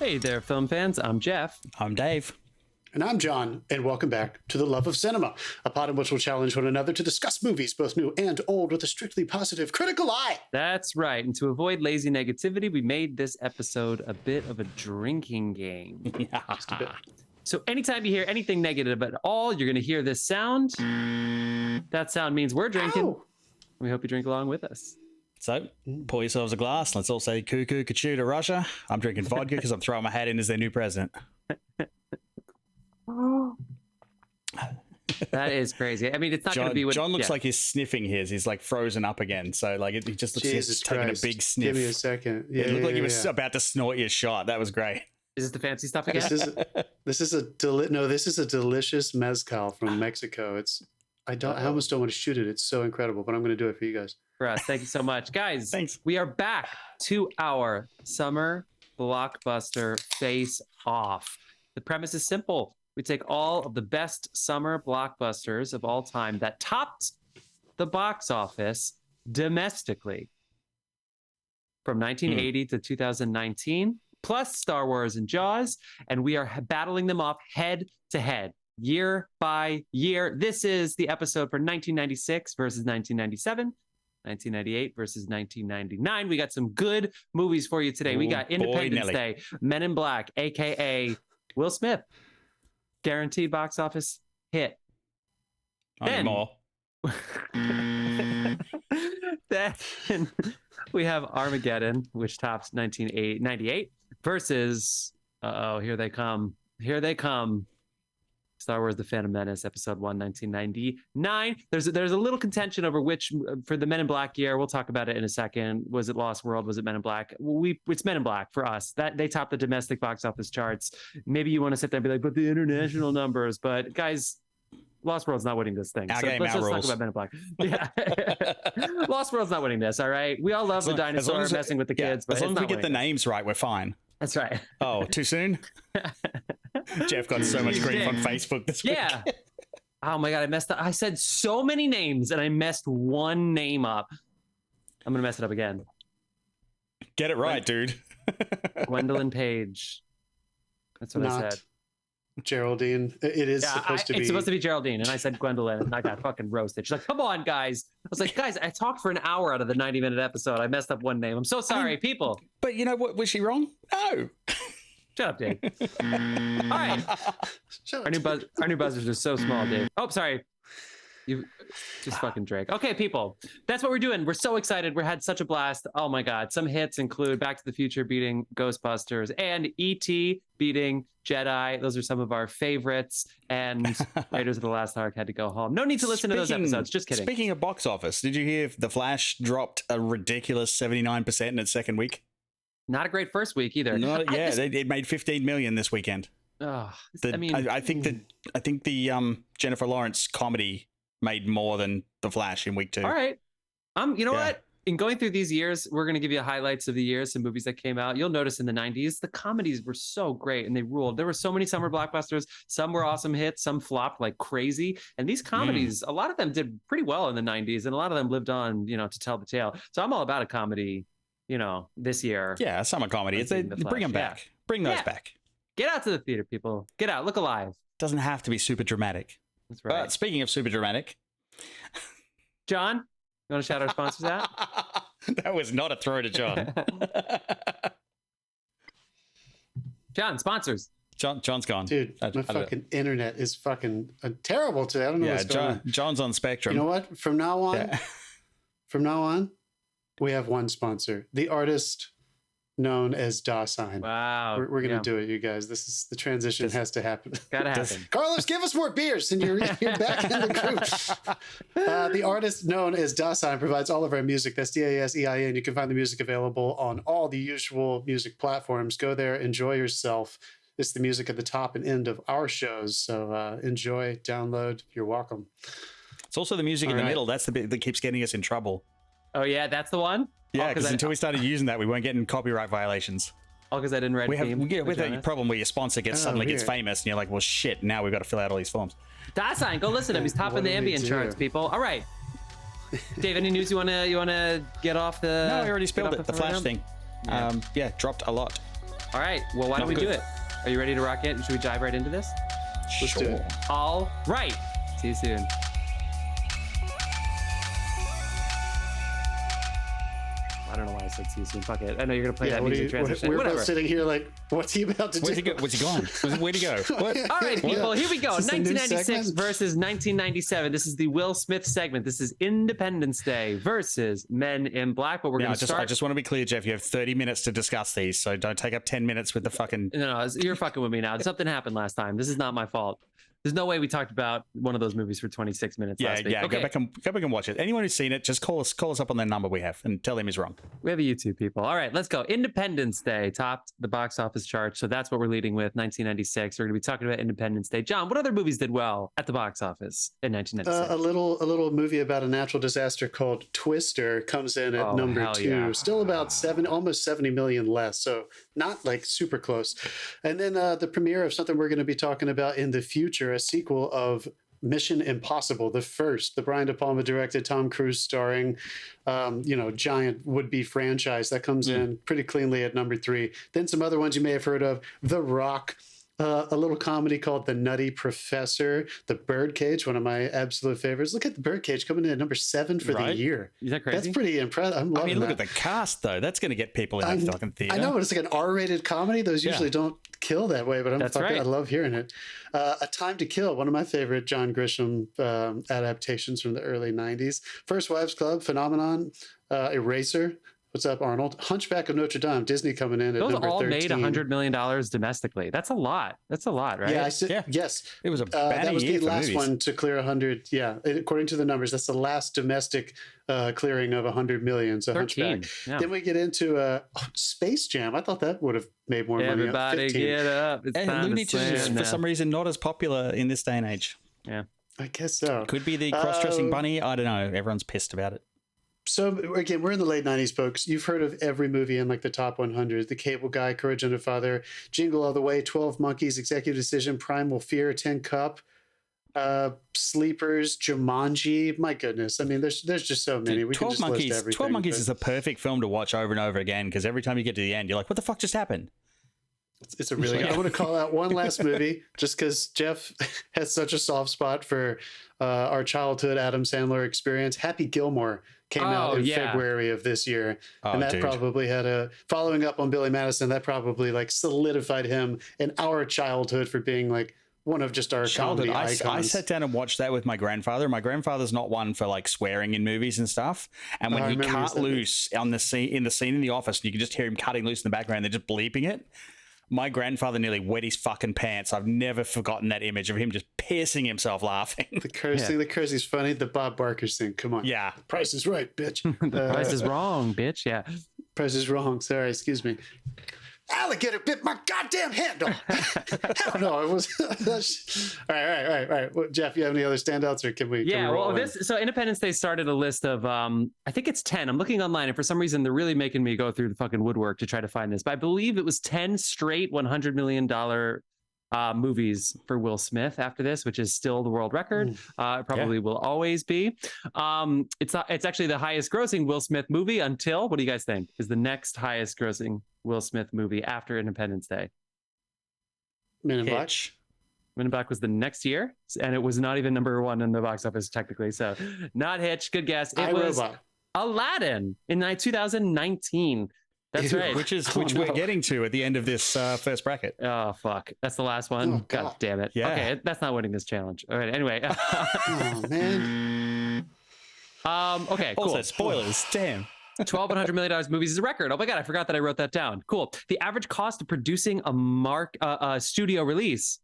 Hey there, film fans. I'm Jeff. I'm Dave. And I'm John, and welcome back to The Love of Cinema, a pod in which we'll challenge one another to discuss movies, both new and old, with a strictly positive, critical eye. That's right. And to avoid lazy negativity, we made this episode a bit of a drinking game. Just a bit. So anytime you hear anything negative at all, you're going to hear this sound. That sound means we're drinking. Ow. We hope you drink along with us. So, pour yourselves a glass. Let's all say cuckoo, kachoo to Russia. I'm drinking vodka because I'm throwing my hat in as their new president. That is crazy. I mean, it's not going to be what John looks like he's sniffing his. He's like frozen up again. So, like, he just looks like he's taking a big sniff. Give me a second. It looked like he was about to snort your shot. That was great. Is this the fancy stuff again? This is a delicious mezcal from Mexico. I almost don't want to shoot it. It's so incredible, but I'm going to do it for you guys. For us. Thank you so much. Guys, Thanks. We are back to our summer blockbuster face-off. The premise is simple. We take all of the best summer blockbusters of all time that topped the box office domestically from 1980 to 2019, plus Star Wars and Jaws, and we are battling them off head to head, year by year. This is the episode for 1996 versus 1997. 1998 versus 1999. We got some good movies for you today. We got Independence Day, Men in Black, aka Will Smith, guaranteed box office hit. Then more. Then we have Armageddon, which tops 1998 versus here they come. Star Wars: The Phantom Menace, Episode 1, 1999. There's a little contention over which, for the Men in Black year, we'll talk about it in a second. Was it Lost World? Was it Men in Black? It's Men in Black for us. That they top the domestic box office charts. Maybe you want to sit there and be like, but the international numbers. But guys, Lost World's not winning this thing. Our So game, let's our talk rules. about Men in Black. Yeah. Lost World's not winning this, all right? We all love the dinosaur messing with the kids, but as long it's as we not get the winning names right, we're fine. That's right. Oh, too soon? Jeff got so much grief on Facebook this week. Yeah. Oh my God, I messed up. I said so many names and I messed one name up. I'm going to mess it up again. Get it right, dude. Gwendolyn Page. That's what I said. Geraldine. It is supposed to be. It's supposed to be Geraldine. And I said Gwendolyn and I got fucking roasted. She's like, come on, guys. I was like, guys, I talked for an hour out of the 90-minute episode. I messed up one name. I'm so sorry, people. But you know what? Was she wrong? No. Shut up, Dave. All right. Our new buzzers are so small, Dave. Oh, sorry. You just fucking Drake. Okay, people. That's what we're doing. We're so excited. We had such a blast. Oh my God. Some hits include Back to the Future beating Ghostbusters and E.T. beating Jedi. Those are some of our favorites. And Raiders of the Lost Ark had to go home. No need to listen to those episodes. Just kidding. Speaking of box office, did you hear The Flash dropped a ridiculous 79% in its second week? Not a great first week either. It made 15 million this weekend. I think the Jennifer Lawrence comedy made more than The Flash in week 2. All right. You know what? In going through these years, we're going to give you highlights of the years, some movies that came out. You'll notice in the 90s, the comedies were so great and they ruled. There were so many summer blockbusters. Some were awesome hits. Some flopped like crazy. And these comedies, a lot of them did pretty well in the 90s. And a lot of them lived on, to tell the tale. So I'm all about a comedy, this year. Yeah, summer comedy. Bring them back. Yeah. Bring those back. Get out to the theater, people. Get out. Look alive. Doesn't have to be super dramatic. That's right. But speaking of super dramatic. John, you want to shout our sponsors out? That was not a throw to John. John, sponsors. John's gone. Dude, my fucking internet is fucking terrible today. I don't know what's going on. John's on Spectrum. You know what? From now on, we have one sponsor. The artist known as Dasein. Wow. We're going to do it, you guys. The transition has to happen. Gotta happen. Carlos, give us more beers and you're back in the group. The artist known as Dasein provides all of our music. That's Dasein. You can find the music available on all the usual music platforms. Go there, enjoy yourself. It's the music at the top and end of our shows. So enjoy, download. You're welcome. It's also the music in the middle. That's the bit that keeps getting us in trouble. Oh, yeah, that's the one? Yeah, because until we started using that, we weren't getting copyright violations. Oh, because I didn't write a theme. We have a problem where your sponsor suddenly gets famous, and you're like, well, shit, now we've got to fill out all these forms. Dasein, go listen to him. He's topping the ambient charts, people. All right. Dave, any news you wanna get off the... No, I already spilled it. The Flash thing. Yeah, dropped a lot. All right. Well, why don't we do it? Are you ready to rock it? Should we dive right into this? Let's do it. All right. See you soon. I don't know why I said see you soon. Fuck it. I know you're gonna play that music transition. We're Whatever. both sitting here like, what's he about to do? Where's he gone? Where'd he go? What? All right, people, here we go. Is this a new 1996 segment? versus 1997. This is the Will Smith segment. This is Independence Day versus Men in Black. But we're Yeah, going to start. I just want to be clear, Jeff. You have 30 minutes to discuss these, so don't take up 10 minutes with the fucking. No, you're fucking with me now. Something happened last time. This is not my fault. There's no way we talked about one of those movies for 26 minutes last week. Yeah. Okay. Go back and watch it. Anyone who's seen it, just call us up on the number we have and tell him he's wrong. We have a YouTube, people. All right, let's go. Independence Day topped the box office chart, so that's what we're leading with. 1996. We're going to be talking about Independence Day. John, what other movies did well at the box office in 1996? A little movie about a natural disaster called Twister comes in at number 2. Yeah. Still about almost 70 million less, so not like super close. And then the premiere of something we're going to be talking about in the future, a sequel of Mission Impossible, the Brian De Palma directed, Tom Cruise starring, giant would-be franchise that comes in pretty cleanly at number 3. Then some other ones you may have heard of: The Rock, a little comedy called The Nutty Professor, The Birdcage, one of my absolute favorites. Look at The Birdcage coming in at number 7 for the year. Is that crazy? That's pretty impressive. I'm loving look that. at the cast though. That's going to get people in the fucking theater. I know, but it's like an R-rated comedy. Those usually don't kill that way, but I love hearing it. A Time to Kill, one of my favorite John Grisham adaptations from the early 90s. First Wives Club, Phenomenon, Eraser. What's up, Arnold? Hunchback of Notre Dame, Disney coming in at Those number 13. all made $100 million domestically. That's a lot. That's a lot, right? Yeah, yes. It was a that was year the for last movies. one to clear 100. Yeah, according to the numbers, that's the last domestic clearing of 100 million. So 13. Hunchback. Yeah. Then we get into Space Jam. I thought that would have made more money. Everybody 15. get up. It's And time Looney to Tunes is slam for now. some reason not as popular in this day and age. Yeah. I guess so. Could be the cross-dressing bunny. I don't know. Everyone's pissed about it. So again, we're in the late 90s, folks. You've heard of every movie in like the top 100. The Cable Guy, Courage Under Fire, Jingle All the Way, 12 Monkeys, Executive Decision, Primal Fear, Tin Cup, Sleepers, Jumanji. My goodness. I mean, there's just so many. We can 12 just list Monkeys. everything. 12 Monkeys is a perfect film to watch over and over again because every time you get to the end, you're like, "What the fuck just happened?" It's a really good. I want to call out one last movie just because Jeff has such a soft spot for our childhood Adam Sandler experience. Happy Gilmore came out in February of this year. And that probably had following up on Billy Madison, that probably like solidified him in our childhood for being like one of just our comedy icons. I sat down and watched that with my grandfather. My grandfather's not one for like swearing in movies and stuff. And when he cut loose on the scene in the office, and you can just hear him cutting loose in the background, they're just bleeping it. My grandfather nearly wet his fucking pants. I've never forgotten that image of him just piercing himself laughing. The curse is funny. The Bob Barker thing. Come on. Yeah. The Price is Right, bitch. The price is wrong, bitch. Yeah. Price is wrong. Sorry, excuse me. Alligator bit my goddamn handle. Hell no, it was. All right. Well, Jeff, you have any other standouts, or can we? Yeah, roll in? so Independence Day started a list of I think it's 10. I'm looking online, and for some reason they're really making me go through the fucking woodwork to try to find this. But I believe it was 10 straight $100 million movies for Will Smith after this, which is still the world record. It probably will always be. It's actually the highest grossing Will Smith movie until, what do you guys think is the next highest grossing Will Smith movie after Independence Day? Men in Black. Men in Black was the next year, and it was not even number 1 in the box office technically. So not Hitch. Good guess. It was Aladdin in 2019. That's right. Which we're getting to at the end of this first bracket. Oh, fuck. That's the last one. Oh, God damn it. Yeah. Okay, that's not winning this challenge. All right, anyway. Oh, man. Okay, cool. Also, spoilers. Damn. $1,200 million movies is a record. Oh my God, I forgot that I wrote that down. Cool. The average cost of producing a studio release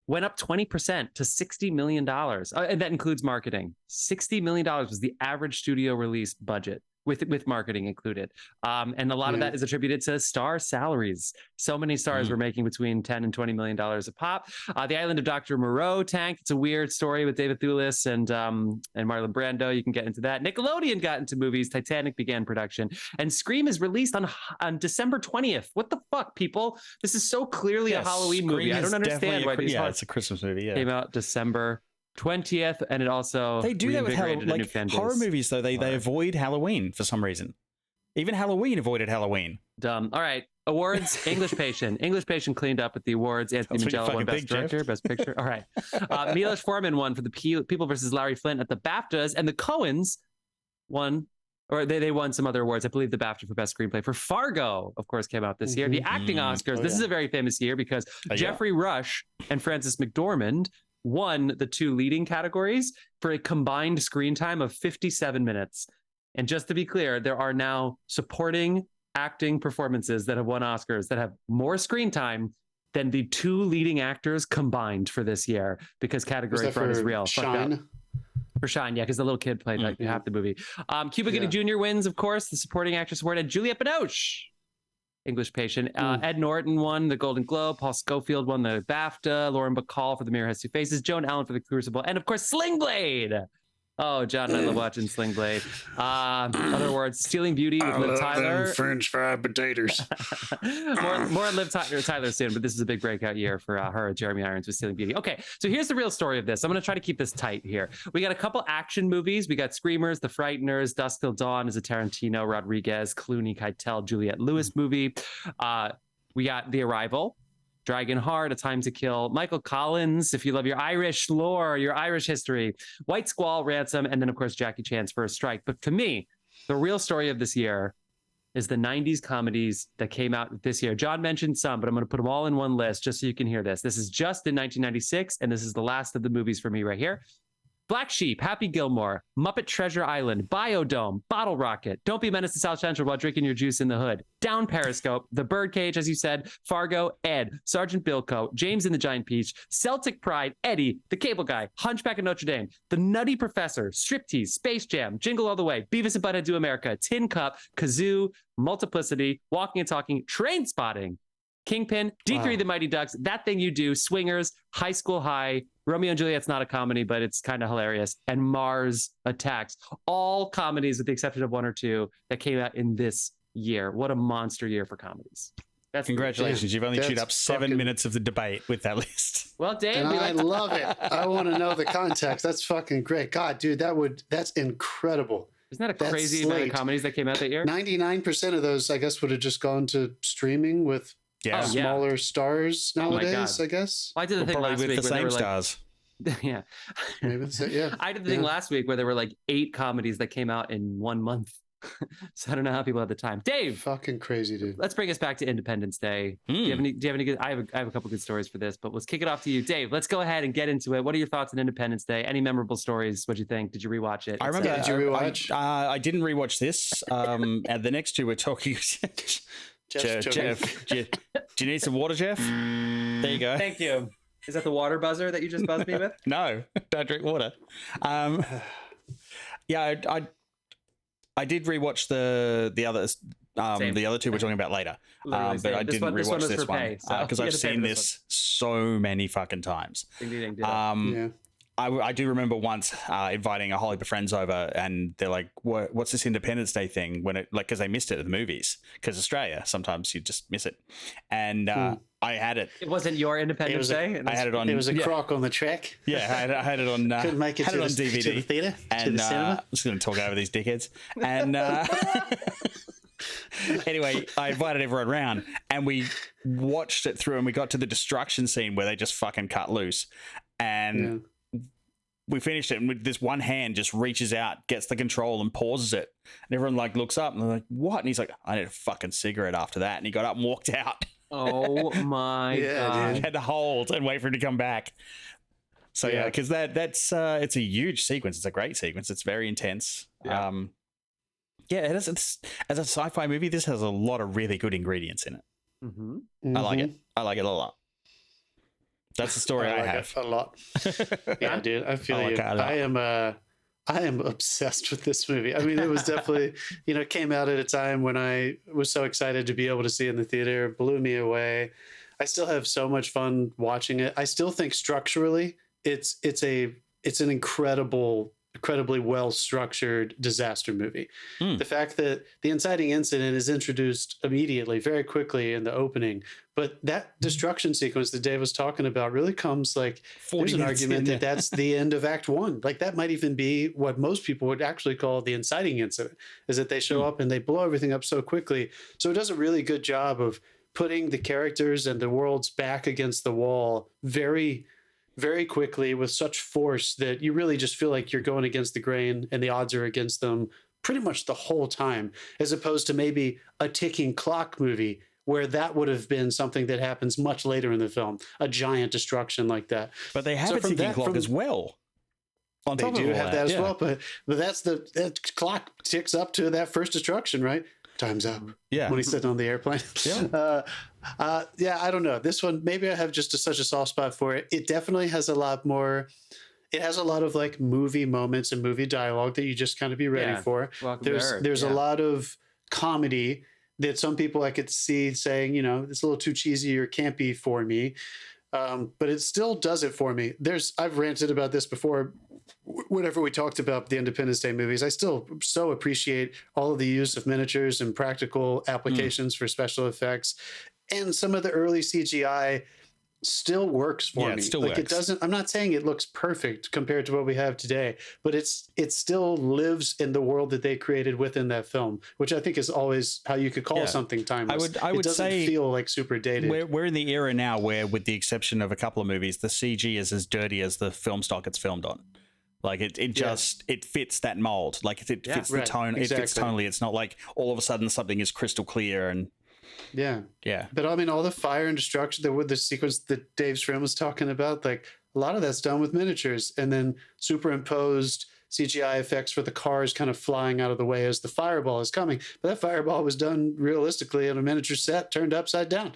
went up 20% to $60 million. And that includes marketing. $60 million was the average studio release budget, with marketing included. And a lot of that is attributed to star salaries. So many stars were making between $10 and $20 million a pop. The Island of Dr. Moreau tanked. It's a weird story with David Thewlis and Marlon Brando. You can get into that. Nickelodeon got into movies. Titanic began production. And Scream is released on December 20th. What the fuck, people? This is so clearly a Halloween movie. I don't understand why these it's a Christmas movie. Yeah, came out December 20th, and it also they do that with like horror movies though. They avoid Halloween for some reason. Even Halloween avoided Halloween. Dumb. All right. Awards. English Patient. English Patient cleaned up with the awards. Anthony That's what you Minghella won fucking Best think, Jeff. Director, Best Picture. All right. Milos Forman won for the People versus Larry Flint at the BAFTAs, and the Coens won, or they won some other awards. I believe the BAFTA for Best Screenplay for Fargo, of course, came out this year. The acting Oscars. This is a very famous year because Jeffrey Rush and Frances McDormand won the 2 leading categories for a combined screen time of 57 minutes. And just to be clear, there are now supporting acting performances that have won Oscars that have more screen time than the 2 leading actors combined for this year, because category fraud is real. Shine? For Shine, yeah, because the little kid played like half the movie. Cuba Gooding Jr. wins, of course, the supporting actress award, and Juliette Binoche, English Patient. Ed Norton won the Golden Globe. Paul Scofield won the BAFTA. Lauren Bacall for The Mirror Has Two Faces. Joan Allen for The Crucible. And, of course, Sling Blade. Oh, John and I love watching Sling Blade. Other awards, Stealing Beauty with Liv Tyler. Them French fried potatoes. more on Liv Tyler soon, but this is a big breakout year for her, Jeremy Irons with Stealing Beauty. Okay, so here's the real story of this. I'm going to try to keep this tight here. We got a couple action movies. We got Screamers, The Frighteners, Dusk Till Dawn is a Tarantino, Rodriguez, Clooney, Keitel, Juliette Lewis movie. We got The Arrival, Dragonheart, A Time to Kill, Michael Collins, if you love your Irish lore, your Irish history, White Squall, Ransom, and then, of course, Jackie Chan's First Strike. But for me, the real story of this year is the 90s comedies that came out this year. John mentioned some, but I'm going to put them all in one list just so you can hear this. This is just in 1996, and this is the last of the movies for me right here. Black Sheep, Happy Gilmore, Muppet Treasure Island, Biodome, Bottle Rocket, Don't Be a Menace to South Central While Drinking Your Juice in the Hood, Down Periscope, The Birdcage, as you said, Fargo, Ed, Sergeant Bilko, James and the Giant Peach, Celtic Pride, Eddie, The Cable Guy, Hunchback of Notre Dame, The Nutty Professor, Striptease, Space Jam, Jingle All the Way, Beavis and Butthead Do America, Tin Cup, Kazoo, Multiplicity, Walking and Talking, Train Spotting, Kingpin, D3 The Mighty Ducks, That Thing You Do, Swingers, High School High, Romeo and Juliet's not a comedy, but it's kind of hilarious, and Mars Attacks. All comedies with the exception of 1 or 2 that came out in this year. What a monster year for comedies. That's Congratulations. You've only chewed up 7 minutes of the debate with that list. Well, Dave, and I love it. I want to know the context. That's fucking great. God, dude, that's incredible. Isn't that a crazy amount of comedies that came out that year? 99% of those, I guess, would have just gone to streaming with smaller stars nowadays, I guess. Well, I did the thing last week with the same where stars. Yeah. Maybe I did the thing last week where there were like 8 comedies that came out in 1 month. So I don't know how people had the time. Dave, fucking crazy, dude. Let's bring us back to Independence Day. Do you have any good? I have a couple good stories for this, but let's kick it off to you, Dave. Let's go ahead and get into it. What are your thoughts on Independence Day? Any memorable stories? What'd you think? Did you rewatch it? I remember. Did you rewatch? I didn't rewatch this. And the next 2 we're talking. Jeff, do you need some water, Jeff? There you go. Thank you. Is that the water buzzer that you just buzzed me with? No, don't drink water. I did rewatch the others. The other 2 we're talking about later. But I didn't rewatch this one because I've seen this so many fucking times. I do remember once inviting a whole heap of friends over, and they're like, "What's this Independence Day thing?" When it because they missed it at the movies, because Australia sometimes you just miss it, and I had it. It wasn't your Independence Day. I had it on. It was a crock on the track. Yeah, I had it on. Couldn't make it, had to, it on the, DVD to the theater, and to the cinema. I'm just going to talk over these dickheads. And anyway, I invited everyone around, and we watched it through, and we got to the destruction scene where they just fucking cut loose, and. We finished it, and with this one hand just reaches out, gets the control, and pauses it. And everyone like looks up, and they're like, "What?" And he's like, "I need a fucking cigarette after that." And he got up and walked out. Oh my god! Had to hold and wait for him to come back. So because that's it's a huge sequence. It's a great sequence. It's very intense. It is. It's, as a sci-fi movie, this has a lot of really good ingredients in it. I like it. I like it a lot. That's the story I have. A lot. Yeah, dude. I feel you. I am obsessed with this movie. I mean, it was definitely, it came out at a time when I was so excited to be able to see it in the theater. It blew me away. I still have so much fun watching it. I still think structurally it's an incredible incredibly well-structured disaster movie. The fact that the inciting incident is introduced immediately, very quickly in the opening, but that destruction sequence that Dave was talking about really comes like, there's an argument that that's the end of Act 1. Like that might even be what most people would actually call the inciting incident, is that they show up and they blow everything up so quickly. So it does a really good job of putting the characters and the worlds back against the wall very, very quickly with such force that you really just feel like you're going against the grain and the odds are against them pretty much the whole time, as opposed to maybe a ticking clock movie where that would have been something that happens much later in the film, a giant destruction like that. But they have a ticking clock as well. They do have that as well, but that's that clock ticks up to that first destruction, right? Time's up. Yeah. When he's sitting on the airplane. Yeah. I don't know. This one, maybe I have just such a soft spot for it. It definitely has a lot more. It has a lot of like movie moments and movie dialogue that you just kind of be ready for. There's a lot of comedy that some people I could see saying, you know, it's a little too cheesy or campy for me. But it still does it for me. I've ranted about this before. Whenever we talked about the Independence Day movies, I still so appreciate all of the use of miniatures and practical applications for special effects. And some of the early CGI still works for me. It still like works. It doesn't, I'm not saying it looks perfect compared to what we have today, but it still lives in the world that they created within that film, which I think is always how you could call something timeless. I would it doesn't say feel like super dated. We're in the era now where, with the exception of a couple of movies, the CG is as dirty as the film stock it's filmed on. Like it just it fits that mold. Like it fits the tone. Exactly. It fits tonally. It's not like all of a sudden something is crystal clear and yeah. But I mean, all the fire and destruction, the sequence that Dave's friend was talking about, like a lot of that's done with miniatures and then superimposed CGI effects for the cars kind of flying out of the way as the fireball is coming. But that fireball was done realistically on a miniature set, turned upside down,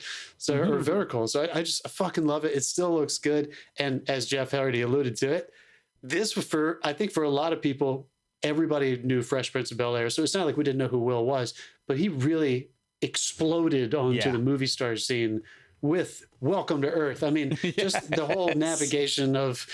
or vertical. So I fucking love it. It still looks good. And as Jeff already alluded to it, this I think for a lot of people, everybody knew Fresh Prince of Bel-Air. So it's not like we didn't know who Will was, but he really exploded onto the movie star scene with Welcome to Earth. I mean, just the whole navigation of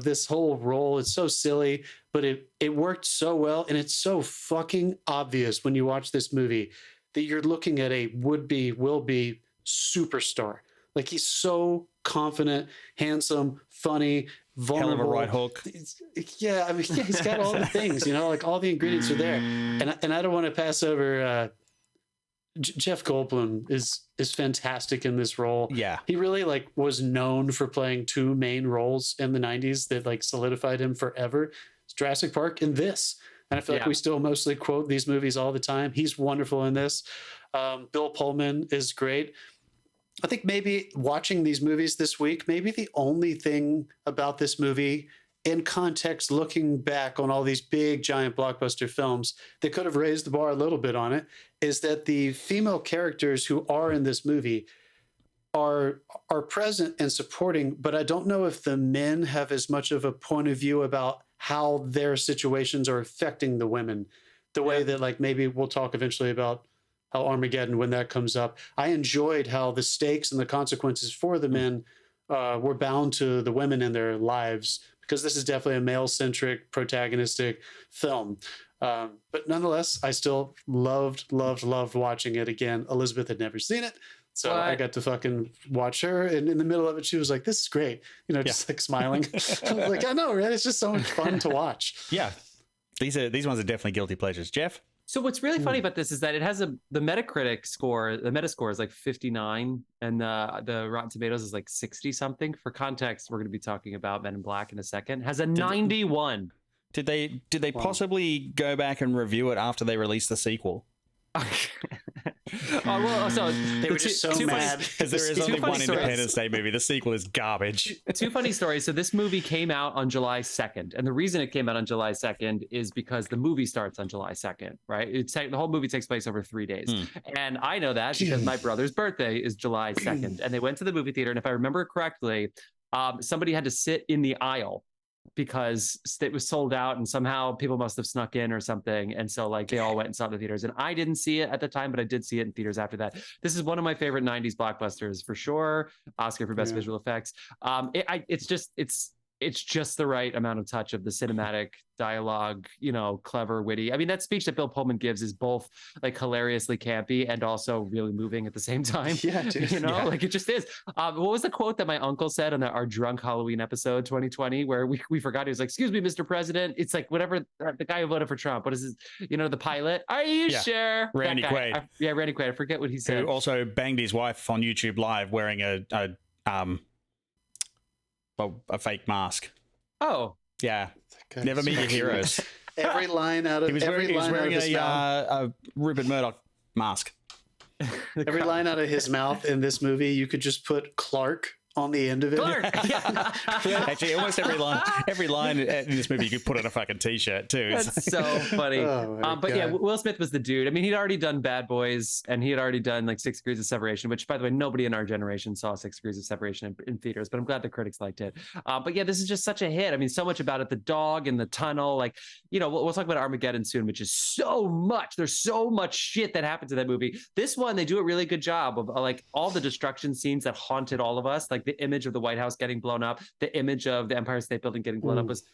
this whole role. It's so silly, but it worked so well. And it's so fucking obvious when you watch this movie that you're looking at a will be superstar. Like he's so confident, handsome, funny, vulnerable. Hell of a right hook. Yeah, I mean, he's got all the things, like all the ingredients are there. And I don't want to pass over Jeff Goldblum is fantastic in this role. Yeah. He really was known for playing two main roles in the 90s that solidified him forever. It's Jurassic Park and this. And I feel like we still mostly quote these movies all the time. He's wonderful in this. Bill Pullman is great. I think maybe watching these movies this week, maybe the only thing about this movie in context, looking back on all these big, giant blockbuster films that could have raised the bar a little bit on it, is that the female characters who are in this movie are present and supporting, but I don't know if the men have as much of a point of view about how their situations are affecting the women, the way that maybe we'll talk eventually about how Armageddon, when that comes up. I enjoyed how the stakes and the consequences for the men were bound to the women in their lives, because this is definitely a male-centric, protagonistic film. But nonetheless, I still loved watching it again. Elizabeth had never seen it, so I got to fucking watch her. And in the middle of it, she was like, "This is great," just smiling. I was like, "I know, right? It's just so much fun to watch." Yeah, these ones are definitely guilty pleasures. Jeff? So what's really funny about this is that it has the Metacritic score, the Metascore is 59, and the Rotten Tomatoes is 60 something. For context, we're going to be talking about Men in Black in a second. It has a 91. Did they possibly go back and review it after they released the sequel? So they were just so mad because there is only one Independence Day movie. The sequel is garbage. Two funny stories. So this movie came out on July 2nd, and the reason it came out on July 2nd is because the movie starts on July 2nd, right? The whole movie takes place over 3 days, and I know that because my brother's birthday is July 2nd, and they went to the movie theater, and if I remember correctly, somebody had to sit in the aisle because it was sold out, and somehow people must have snuck in or something, and so they all went and saw it in the theaters. And I didn't see it at the time, but I did see it in theaters after that. This is one of my favorite 90s blockbusters for sure. Oscar for best visual effects. It's it's just the right amount of touch of the cinematic dialogue, clever, witty. I mean, that speech that Bill Pullman gives is both like hilariously campy and also really moving at the same time. Yeah, dude. Like it just is. What was the quote that my uncle said on our drunk Halloween episode 2020, where we forgot? He was like, "Excuse me, Mr. President." It's like whatever, the guy who voted for Trump. What is his, the pilot? Are you sure? Randy Quaid. Randy Quaid. I forget what he said. Who also banged his wife on YouTube Live wearing a fake mask. Oh, yeah. Never meet your heroes. Every line out of he was wearing a Rupert Murdoch mask. Every line out of his mouth in this movie, you could just put Clarke on the end of it. Clarke. Yeah. Actually, almost every line in this movie you could put on a fucking t-shirt too. That's so funny. But yeah, Will Smith was the dude. I mean, he'd already done Bad Boys, and he had already done like 6 Degrees of Separation, which, by the way, nobody in our generation saw 6 Degrees of Separation in theaters, but I'm glad the critics liked it. But yeah, this is just such a hit. I mean, so much about it. The dog in the tunnel, like, we'll talk about Armageddon soon, which is so much. There's so much shit that happens in that movie. This one, they do a really good job of like all the destruction scenes that haunted all of us, like the image of the White House getting blown up, the image of the Empire State Building getting blown up was,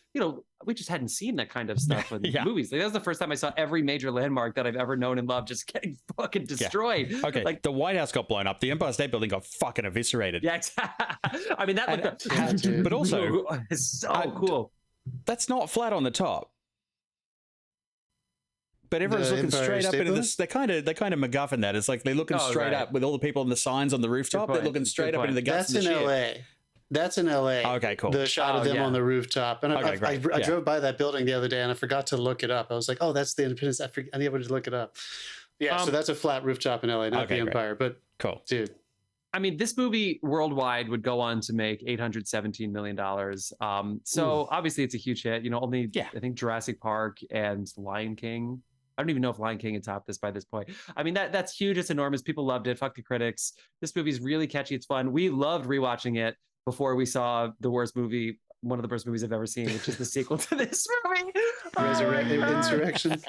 we just hadn't seen that kind of stuff in movies. Like that was the first time I saw every major landmark that I've ever known and loved just getting fucking destroyed. Yeah. Okay, like the White House got blown up, the Empire State Building got fucking eviscerated. Yeah, I mean that looked, but also it's so cool. That's not flat on the top. But everyone's looking straight up into this. They kind of MacGuffin that. It's like they're looking straight up with all the people on the signs on the rooftop. They're looking straight up into the guts. That's in L.A. That's in L.A. Okay, cool. The shot of them on the rooftop. And I drove by that building the other day and I forgot to look it up. I was like, oh, that's the Independence. I need to look it up. Yeah, so that's a flat rooftop in L.A., not the Empire. But cool, dude. I mean, this movie worldwide would go on to make $817 million. So obviously it's a huge hit. Only I think Jurassic Park and Lion King. I don't even know if Lion King had topped this by this point. I mean, that's huge. It's enormous. People loved it. Fuck the critics. This movie's really catchy. It's fun. We loved rewatching it before we saw the worst movie, one of the worst movies I've ever seen, which is the sequel to this movie. Insurrection.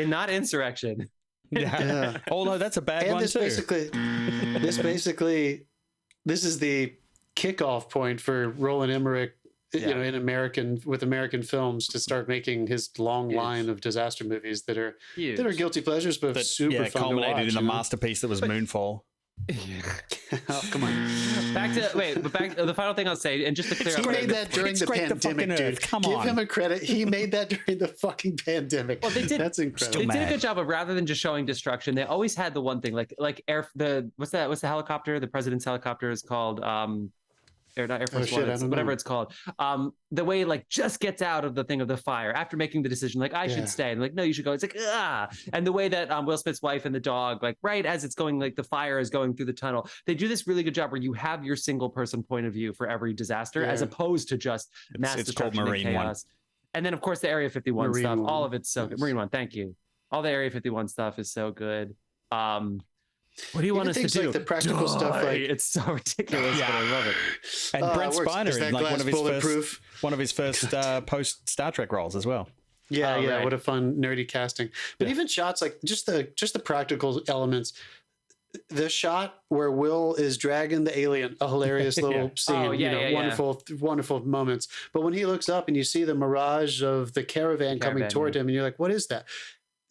Not Insurrection. Yeah. Although that's a bad one too. This is the kickoff point for Roland Emmerich, in American films to start making his long line of disaster movies that are guilty pleasures, but super fun culminated to watch, in the masterpiece that was Moonfall. Oh, come on. Back to the final thing I'll say, and just to clear up, he made that during the pandemic, dude. Come on, give him a credit. He made that during the fucking pandemic. Well, they did. That's incredible. They did a good job of, rather than just showing destruction, they always had the one thing, like what's the helicopter? The president's helicopter is called not Air Force One, whatever it's called. The way it just gets out of the thing of the fire after making the decision, I should stay, and no, you should go. It's like and the way that Will Smith's wife and the dog, right as it's going, the fire is going through the tunnel. They do this really good job where you have your single person point of view for every disaster, as opposed to just mass destruction and chaos. And then of course the Area 51 stuff, all of it's so good. Marine One, thank you. All the Area 51 stuff is so good. What do you want us to do? Like the practical stuff, it's so ridiculous, but I love it. And Brent Spiner in one of his first post Star Trek roles as well. Yeah, right. What a fun nerdy casting. But even shots just the practical elements. The shot where Will is dragging the alien, a hilarious little scene. Wonderful moments. But when he looks up and you see the mirage of the caravan coming toward him, and you're like, what is that?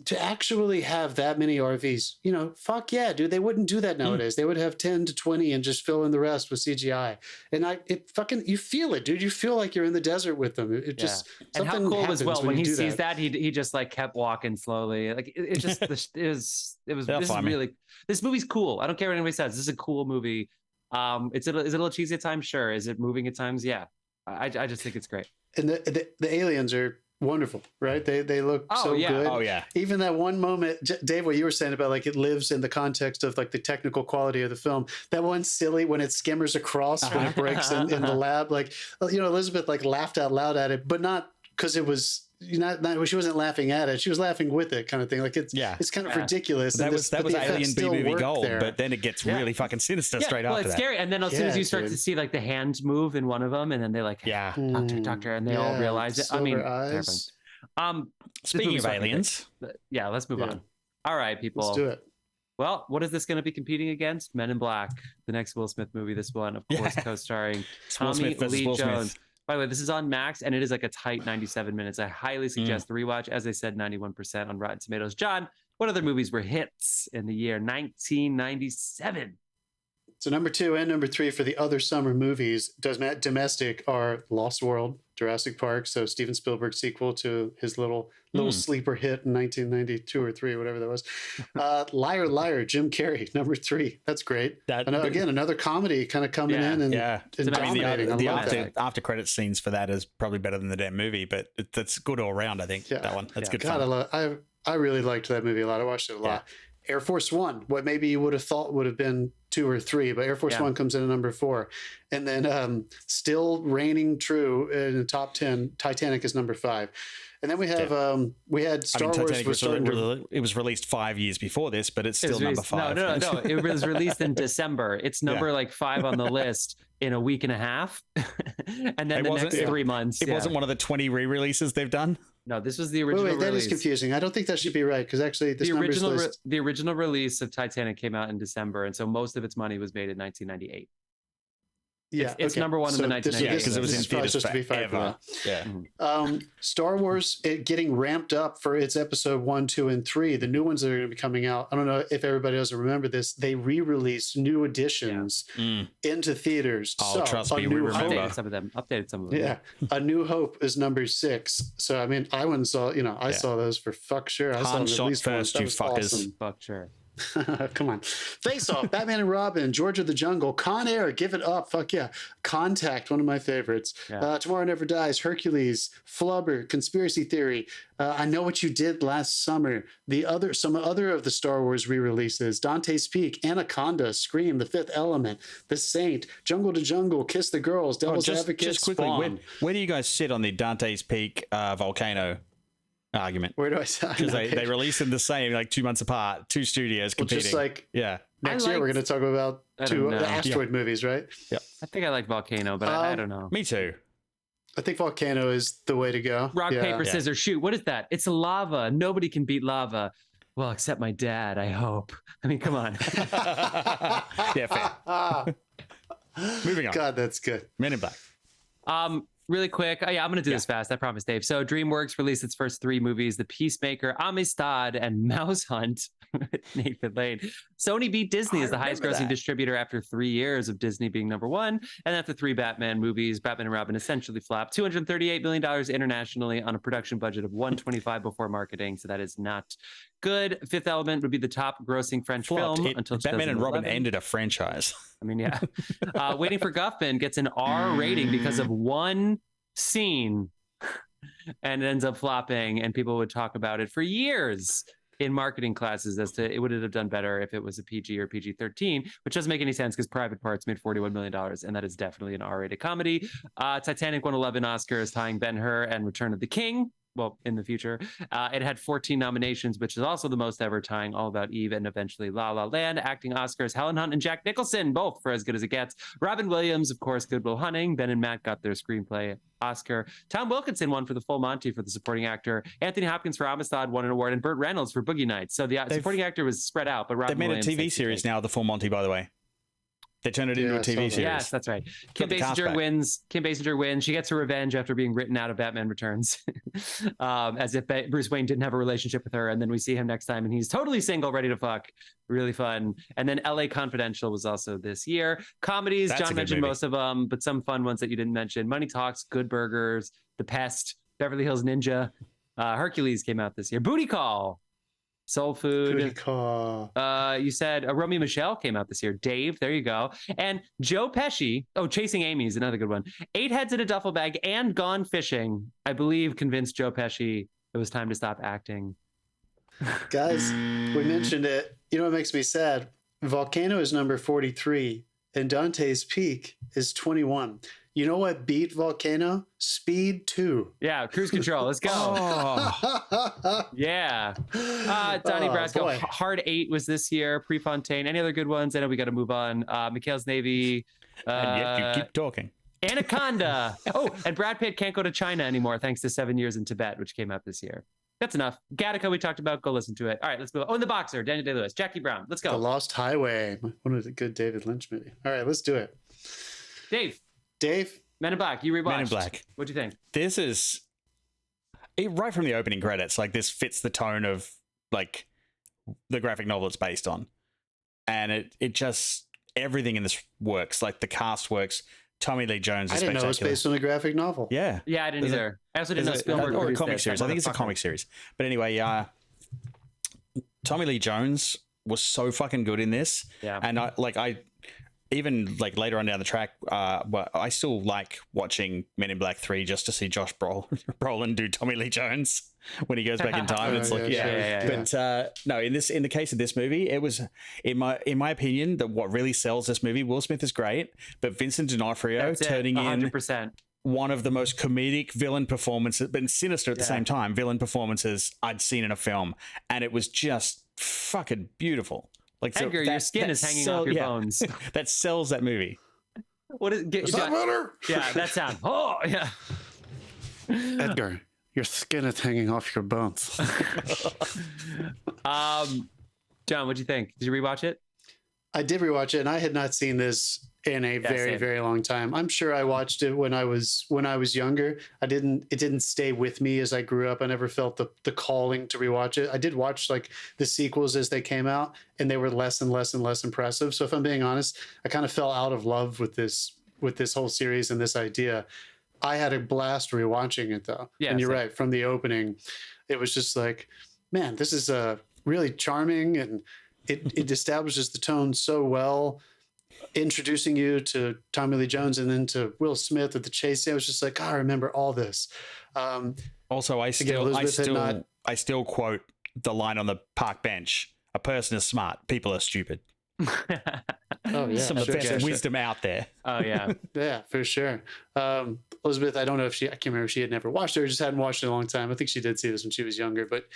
To actually have that many RVs, fuck yeah, dude. They wouldn't do that nowadays. They would have 10 to 20 and just fill in the rest with CGI. And you feel it, dude. You feel like you're in the desert with them. It just, and how cool as well when he sees that, he just kept walking slowly. This movie's cool. I don't care what anybody says. This is a cool movie. Is it a little cheesy at times? Sure. Is it moving at times? Yeah. I just think it's great. And the aliens are wonderful, right? They look so good. Oh yeah. Even that one moment, Dave, what you were saying about it lives in the context of the technical quality of the film. That one silly when it skimmers across when it breaks in the lab, Elizabeth laughed out loud at it, but not because it was not she wasn't laughing at it. She was laughing with it, kind of thing. It's kind of ridiculous. That was Alien B movie gold, but then it gets really fucking sinister straight after that. It's scary. And then as soon as you start to see the hand move in one of them, and then they doctor, and they all realize it. I mean, speaking of aliens, let's move on. All right, people, let's do it. Well, what is this going to be competing against? Men in Black, the next Will Smith movie. This one, of course, co-starring Tommy Lee Jones. By the way, this is on Max, and it is like a tight 97 minutes. I highly suggest the rewatch. As I said, 91% on Rotten Tomatoes. John, what other movies were hits in the year 1997? So number 2 and number 3 for the other summer movies, domestic, are Lost World, Jurassic Park, so Steven Spielberg's sequel to his little sleeper hit in 1992 or 3, whatever that was. Liar Liar, Jim Carrey, number 3. That's great. Again, another comedy kind of coming in and dominating. The after credit scenes for that is probably better than the damn movie, but that's good all around. I think that one. That's good fun. I really liked that movie a lot. I watched it a lot. Air Force One, what maybe you would have thought would have been 2 or 3, but Air Force One comes in at number 4. And then still reigning true in the top 10, Titanic is number 5. And then we have we had Star Wars. It was released 5 years before this, but it's still number 5. No. It was released in December. It's number like 5 on the list in a week and a half. And then the next 3 months. It wasn't one of the 20 re-releases they've done. No, this was the original release. That is confusing. I don't think that should be right, because actually this the original release of Titanic came out in December, and so most of its money was made in 1998. Yeah, it's number 1 in the 1998 because it was in theaters forever. Star Wars getting ramped up for its episode 1, 2, and 3. The new ones that are going to be coming out. I don't know if everybody doesn't remember this. They re-released new editions into theaters. Oh, trust me, we remember. Updated some of them. Yeah, A New Hope is number 6. So I mean, I went and saw. I saw those for fuck sure. I saw them at least first, you fuckers. Awesome. Fuck sure. Come on. Face Off, Batman and Robin, George of the Jungle, Con Air, Give It Up, fuck yeah. Contact, one of my favorites. Tomorrow Never Dies, Hercules, Flubber, Conspiracy Theory, I Know What You Did Last Summer, some other of the Star Wars re-releases, Dante's Peak, Anaconda, Scream, The Fifth Element, The Saint, Jungle to Jungle, Kiss the Girls, Devil's Advocate, just quickly, Spawn. where do you guys sit on the Dante's Peak volcano argument? Where do I sit? Because they released them the same, like 2 months apart, 2 studios competing. Just like next year, we're going to talk about 2 asteroid movies, right? Yeah. I think I like Volcano, but I don't know. Me too. I think Volcano is the way to go. Rock, paper, scissors, shoot. What is that? It's lava. Nobody can beat lava. Well, except my dad, I hope. I mean, come on. Fair. Moving on. God, that's good. Men in Black. Really quick. I'm going to do this fast. I promise, Dave. So DreamWorks released its first 3 movies, The Peacemaker, Amistad, and Mouse Hunt with Nathan Lane. Sony beat Disney as the highest grossing distributor after 3 years of Disney being number 1. And after 3 Batman movies, Batman and Robin essentially flopped. $238 million internationally on a production budget of $125 before marketing. So that is not good. Fifth Element would be the top grossing French film until Batman and Robin ended a franchise. I mean, Waiting for Guffman gets an R rating because of one scene and it ends up flopping, and people would talk about it for years in marketing classes as to it would have done better if it was a PG or PG-13, which doesn't make any sense because Private Parts made $41 million, and that is definitely an R-rated comedy. Titanic won 11 Oscars, tying Ben-Hur and Return of the King. Well, in the future. It had 14 nominations, which is also the most ever, tying All About Eve and eventually La La Land. Acting Oscars, Helen Hunt and Jack Nicholson, both for As Good as It Gets. Robin Williams, of course, Good Will Hunting. Ben and Matt got their screenplay Oscar. Tom Wilkinson won for The Full Monty for the supporting actor. Anthony Hopkins for Amistad won an award, and Burt Reynolds for Boogie Nights. So the supporting actor was spread out, but Robin Williams... They made a TV series now, The Full Monty, by the way. They turned it into a TV series. Yes, that's right. Kim Basinger wins. Kim Basinger wins. She gets her revenge after being written out of Batman Returns, as if Bruce Wayne didn't have a relationship with her. And then we see him next time, and he's totally single, ready to fuck. Really fun. And then L.A. Confidential was also this year. Comedies, John mentioned most of them, but some fun ones that you didn't mention. Money Talks, Good Burgers, The Pest, Beverly Hills Ninja. Hercules came out this year. Booty Call. Soul Food. Booty Call. You said Romy Michelle came out this year. Dave, there you go. And Joe Pesci. Oh, Chasing Amy is another good one. 8 Heads in a Duffel Bag and Gone Fishing, I believe, convinced Joe Pesci it was time to stop acting. Guys, we mentioned it. You know what makes me sad? Volcano is number 43 and Dante's Peak is 21. You know what beat Volcano? Speed 2. Yeah, Cruise Control. Let's go. Yeah. Donnie Brasco. Hard 8 was this year. Prefontaine. Any other good ones? I know we got to move on. McHale's Navy. And yet you keep talking. Anaconda. And Brad Pitt can't go to China anymore thanks to 7 Years in Tibet, which came out this year. That's enough. Gattaca, we talked about. Go listen to it. All right, let's move on. Oh, and The Boxer. Daniel Day-Lewis. Jackie Brown. Let's go. The Lost Highway. One of the good David Lynch movie. All right, let's do it. Dave. Men in Black. You rewatched. Men in Black. What'd you think? This is right from the opening credits. Like this fits the tone of like the graphic novel it's based on, and it just everything in this works. Like the cast works. Tommy Lee Jones is I didn't know it was based on a graphic novel. Yeah. Yeah, I didn't either. I also didn't know Spielberg or a produced comic this. series. I think it's a comic series. But anyway, Tommy Lee Jones was so fucking good in this. Yeah. And I even like later on down the track, but I still like watching Men in Black 3 just to see Josh Brolin do Tommy Lee Jones when he goes back in time. It's like, But no, in the case of this movie, it was in my opinion that what really sells this movie. Will Smith is great, but Vincent D'Onofrio turning 100%. in one of the most comedic villain performances, but sinister at the same time, villain performances I'd seen in a film, and it was just fucking beautiful. Like Edgar, your skin is hanging off your bones. That sells that movie. What is that better? Yeah, that sound. Oh, yeah. Edgar, your skin is hanging off your bones. John, what'd you think? Did you rewatch it? I did rewatch it, and I had not seen this in a very long time. I'm sure I watched it when I was younger. It didn't stay with me as I grew up. I never felt the calling to rewatch it. I did watch like the sequels as they came out, and they were less and less and less impressive. So if I'm being honest, I kind of fell out of love with this whole series and this idea. I had a blast rewatching it though. Yeah, and you're right. From the opening, it was just like, man, this is really charming, and it establishes the tone so well, introducing you to Tommy Lee Jones and then to Will Smith at the chase scene. I was just like, I remember all this. Also, I still quote the line on the park bench: "A person is smart, people are stupid." Oh yeah, some of the best wisdom out there. Oh yeah, yeah, for sure. Elizabeth, I don't know if I can't remember if she had never watched it or just hadn't watched it in a long time. I think she did see this when she was younger, but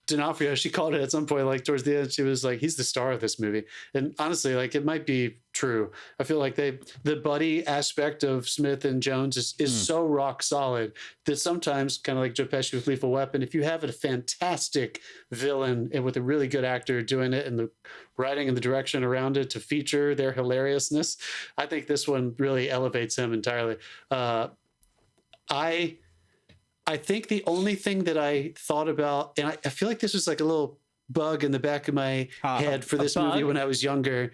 D'Onofrio, she called it at some point, like towards the end, she was like, he's the star of this movie. And honestly, like it might be true. I feel like the buddy aspect of Smith and Jones is so rock solid that sometimes, kind of like Joe Pesci with Lethal Weapon, if you have a fantastic villain and with a really good actor doing it and the writing and the direction around it to feature their hilariousness, I think this one really elevates him entirely. I think the only thing that I thought about, and I feel like this was like a little bug in the back of my head for this movie when I was younger.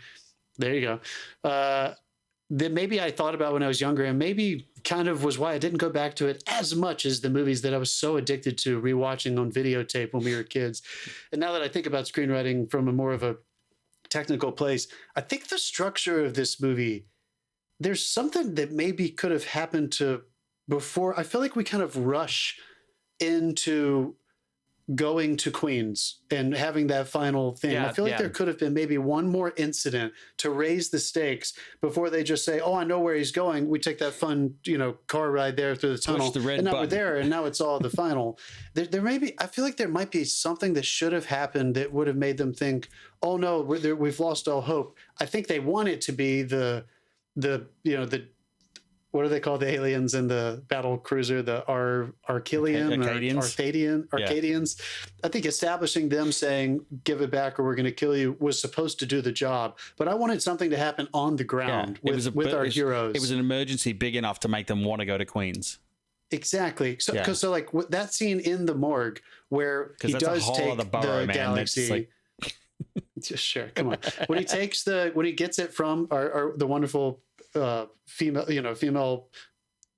There you go. That maybe I thought about when I was younger, and maybe kind of was why I didn't go back to it as much as the movies that I was so addicted to rewatching on videotape when we were kids. And now that I think about screenwriting from a more of a technical place, I think the structure of this movie, there's something that maybe could have happened to before. I feel like we kind of rush into going to Queens and having that final thing. Yeah, I feel like there could have been maybe one more incident to raise the stakes before they just say, oh, I know where he's going. We take that fun, car ride there through the tunnel. And now we're there, and now it's all the final. There may be, I feel like there might be something that should have happened that would have made them think, oh no, we've lost all hope. I think they want it to be the what do they call the aliens in the battle cruiser? The Arcadians. I think establishing them saying, give it back or we're going to kill you was supposed to do the job. But I wanted something to happen on the ground with our heroes. It was an emergency big enough to make them want to go to Queens. Exactly. So like that scene in the morgue where he does take the galaxy. Sure, come on. When he gets it from the wonderful female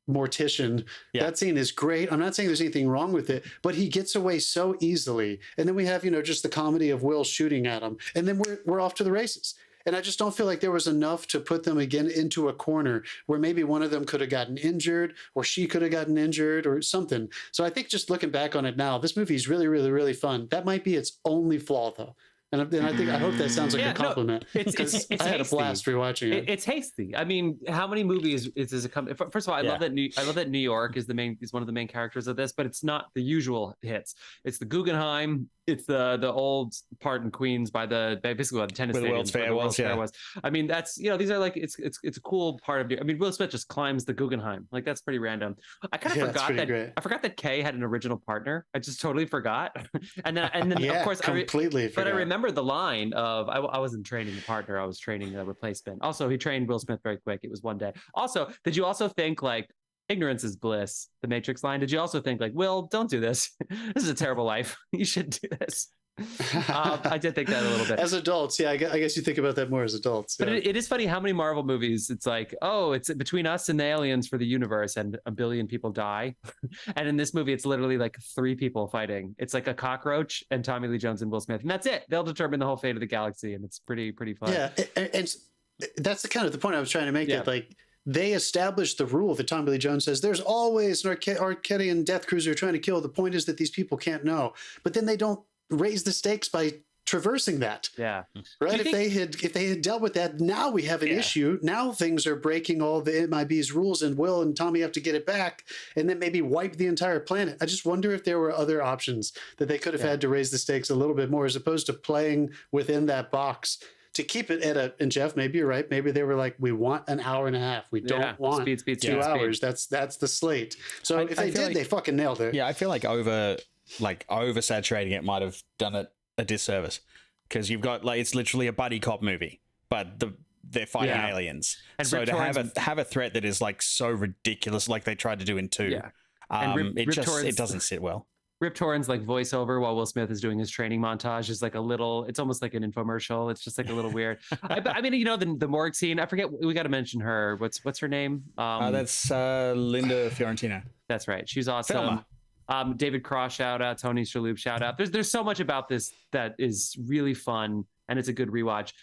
mortician, that scene is great. I'm not saying there's anything wrong with it, but he gets away so easily. And then we have just the comedy of Will shooting at him, and then we're off to the races. And I just don't feel like there was enough to put them again into a corner where maybe one of them could have gotten injured or she could have gotten injured or something. So I think just looking back on it now, this movie is really, really, really fun. That might be its only flaw though. And I hope that sounds like a compliment. No, it's I had a blast rewatching it. It's hasty. I mean, how many movies does it come? First of all, I love that New York is one of the main characters of this, but it's not the usual hits. It's the Guggenheim. It's the old part in Queens by basically the tennis Where the World's Fair was. Yeah. I mean, that's these are like it's a cool part of. I mean, Will Smith just climbs the Guggenheim. Like that's pretty random. I kind of forgot that. Great. I forgot that Kay had an original partner. I just totally forgot. and then yeah, of course completely. But I remember the line of I wasn't training a partner. I was training a replacement. Also, he trained Will Smith very quick. It was one day. Also, did you also think like? Ignorance is bliss, the Matrix line. Did you also think like, Will, don't do this. This is a terrible life. You should do this. I did think that a little bit. As adults, yeah, I guess you think about that more as adults. But it is funny how many Marvel movies, it's like, oh, it's between us and the aliens for the universe and a billion people die. And in this movie, it's literally like 3 people fighting. It's like a cockroach and Tommy Lee Jones and Will Smith. And that's it. They'll determine the whole fate of the galaxy. And it's pretty fun. Yeah, and that's the kind of the point I was trying to make. That like, they established the rule that Tommy Lee Jones says there's always an Armageddon death cruiser trying to kill. The point is that these people can't know, but then they don't raise the stakes by traversing that. Yeah, right. If they had dealt with that, now we have an issue. Now things are breaking all the MIB's rules, and Will and Tommy have to get it back, and then maybe wipe the entire planet. I just wonder if there were other options that they could have had to raise the stakes a little bit more, as opposed to playing within that box. To keep it at and Jeff, maybe you're right. Maybe they were like, we want an hour and a half. We don't want 2 hours. That's the slate. So if they did, they fucking nailed it. Yeah, I feel like oversaturating it might have done it a disservice, because you've got like, it's literally a buddy cop movie, but they're fighting aliens. And so to have a threat that is like so ridiculous, like they tried to do in 2, it doesn't sit well. Rip Torn's like voiceover while Will Smith is doing his training montage is like it's almost like an infomercial. It's just like a little weird. I mean, the morgue scene, I forget, we got to mention her. What's her name? That's Linda Fiorentino. That's right. She's awesome. David Cross shout out, Tony Shalhoub shout out. There's so much about this that is really fun, and it's a good rewatch.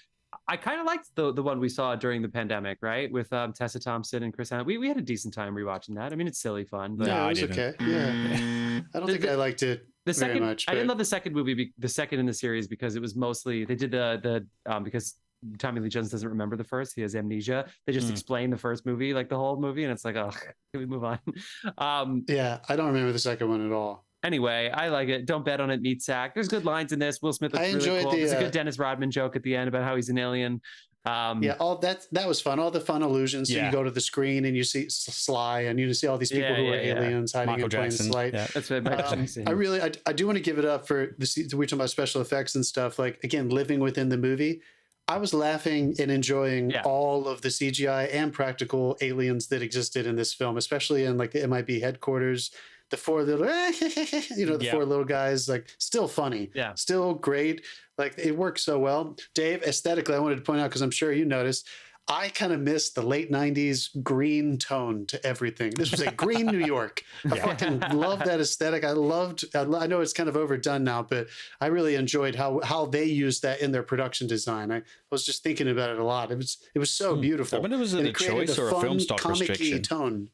I kind of liked the one we saw during the pandemic, right? With Tessa Thompson and Chris Hanna. We had a decent time rewatching that. I mean, it's silly fun. But it was okay. Yeah. I don't think I liked it very much. I didn't love the second movie, the second in the series, because it was mostly, they did because Tommy Lee Jones doesn't remember the first. He has amnesia. They just explain the first movie, like the whole movie. And it's like, oh, can we move on? Yeah, I don't remember the second one at all. Anyway, I like it. Don't bet on it, meat sack. There's good lines in this. Will Smith looks really cool. There's a good Dennis Rodman joke at the end about how he's an alien. All that was fun. All the fun allusions. So you go to the we you see Sly, and you see all these people who are aliens hiding in plain sight. Yeah. That's what I do want to give it up for we're talking about special effects and stuff. Like, again, living within the movie, I was laughing and enjoying all of the CGI and practical aliens that existed in this film, especially in like the MIB headquarters. The 4 little, the 4 little guys, like, still funny, still great. Like, it works so well. Dave, aesthetically, I wanted to point out, because I'm sure you noticed, I kind of missed the late 90s green tone to everything. This was a green New York. I fucking love that aesthetic. I know it's kind of overdone now, but I really enjoyed how they used that in their production design. I was just thinking about it a lot. It was so beautiful. I wonder, was it a choice or a film stock restriction? Tone.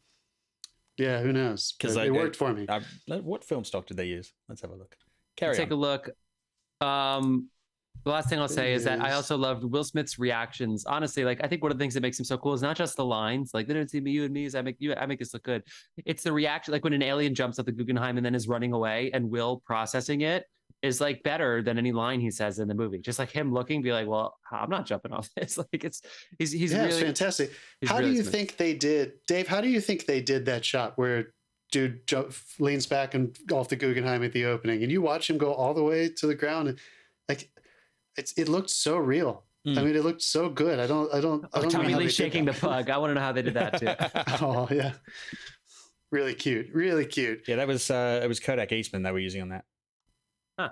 Yeah, who knows? Because it worked for me. What film stock did they use? Let's have a look. Take a look. The last thing I'll say is that I also loved Will Smith's reactions. Honestly, like, I think one of the things that makes him so cool is not just the lines, like, they don't see me, you and me, as I make this look good. It's the reaction, like when an alien jumps at the Guggenheim and then is running away, and Will processing it is like better than any line he says in the movie. Just like him looking, be like, well, I'm not jumping off this. Like, he's really, it's fantastic. How do you think they did, Dave? How do you think they did that shot where dude leans back and off the Guggenheim at the opening, and you watch him go all the way to the ground, and like, it looked so real. I mean, it looked so good. I don't Tommy Lee shaking the pug. I want to know how they did that too. Oh yeah, really cute. Yeah, that was it was Kodak Eastman they were using on that. Huh.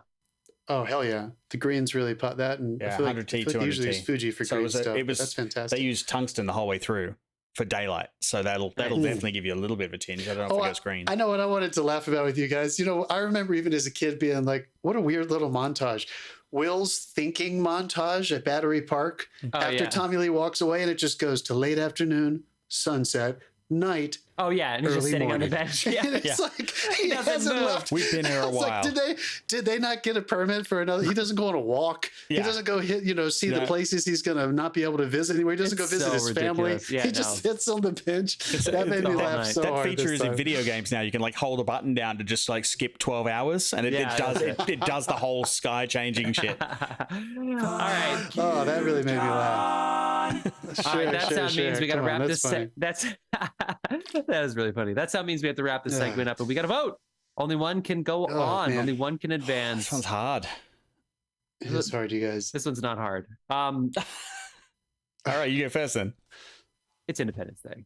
Oh hell yeah, the greens really put that, and yeah, 100T, 200T. Usually it's Fuji for green stuff. That's fantastic. They used tungsten the whole way through for daylight, so that'll definitely give you a little bit of a tinge. I don't know if it goes green. I know what I wanted to laugh about with you guys. I remember even as a kid being like, what a weird little montage. Will's thinking montage at Battery Park after Tommy Lee walks away, and it just goes to late afternoon, sunset, night, Oh yeah, and he's just Early sitting on the morning. bench. Yeah. And it's like he doesn't hasn't move. left. We've been here a It's like, while. did they not get a permit for another? He doesn't go on a walk. Yeah. He doesn't go see the No. places he's gonna not be able to visit anymore. He doesn't It's go visit so his family. ridiculous. Yeah, he just sits on the bench. That made me all laugh night. so That hard. feature this is in time. video games now. You can like hold a button down to just like skip 12 hours, and it does the whole sky changing shit. All right. Oh, that really made me laugh. All right, that sound means we got to Come on, wrap that's this. funny. That's that is really funny. That sound means we have to wrap this segment up, and we got to vote. Only one can go on. man. Only one can advance. Sounds hard. It is hard, you guys. This one's not hard. All right, you go first then. It's Independence Day.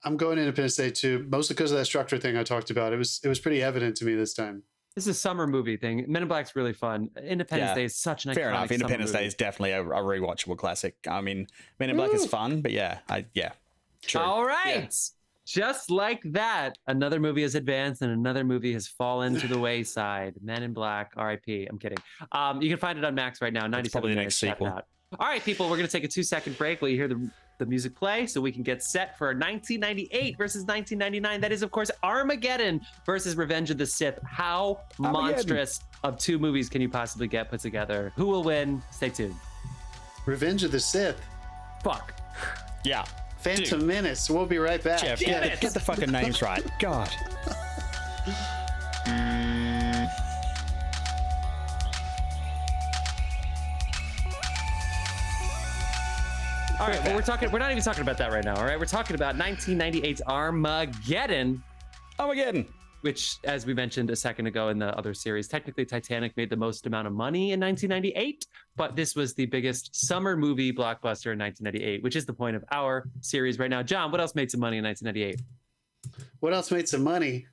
I'm going Independence Day too, mostly because of that structure thing I talked about. It was pretty evident to me this time. This is a summer movie thing. Men in Black's really fun. Independence Day is such an Fair iconic enough. Independence summer Day movie. is definitely a rewatchable classic. I mean, Men in Black is fun, but true. All right. Just like that, another movie has advanced and another movie has fallen to the wayside. Men in Black, R.I.P. I'm kidding. You can find it on Max right now. 97 probably the minutes. next Check it sequel. out. All right, people, we're going to take a 2-second break while you hear the music play so we can get set for 1998 versus 1999. That is, of course, Armageddon versus Revenge of the Sith. How monstrous of two movies can you possibly get put together? Who will win? Stay tuned. Revenge of the Sith. Fuck. Yeah. Phantom Menace. We'll be right back. Jeff, get the fucking names right. God. All right, well, we're not even talking about that right now, all right? We're talking about 1998's Armageddon, Armageddon. which, as we mentioned a second ago in the other series, technically Titanic made the most amount of money in 1998, but this was the biggest summer movie blockbuster in 1998, which is the point of our series right now. John, what else made some money in 1998? What else made some money?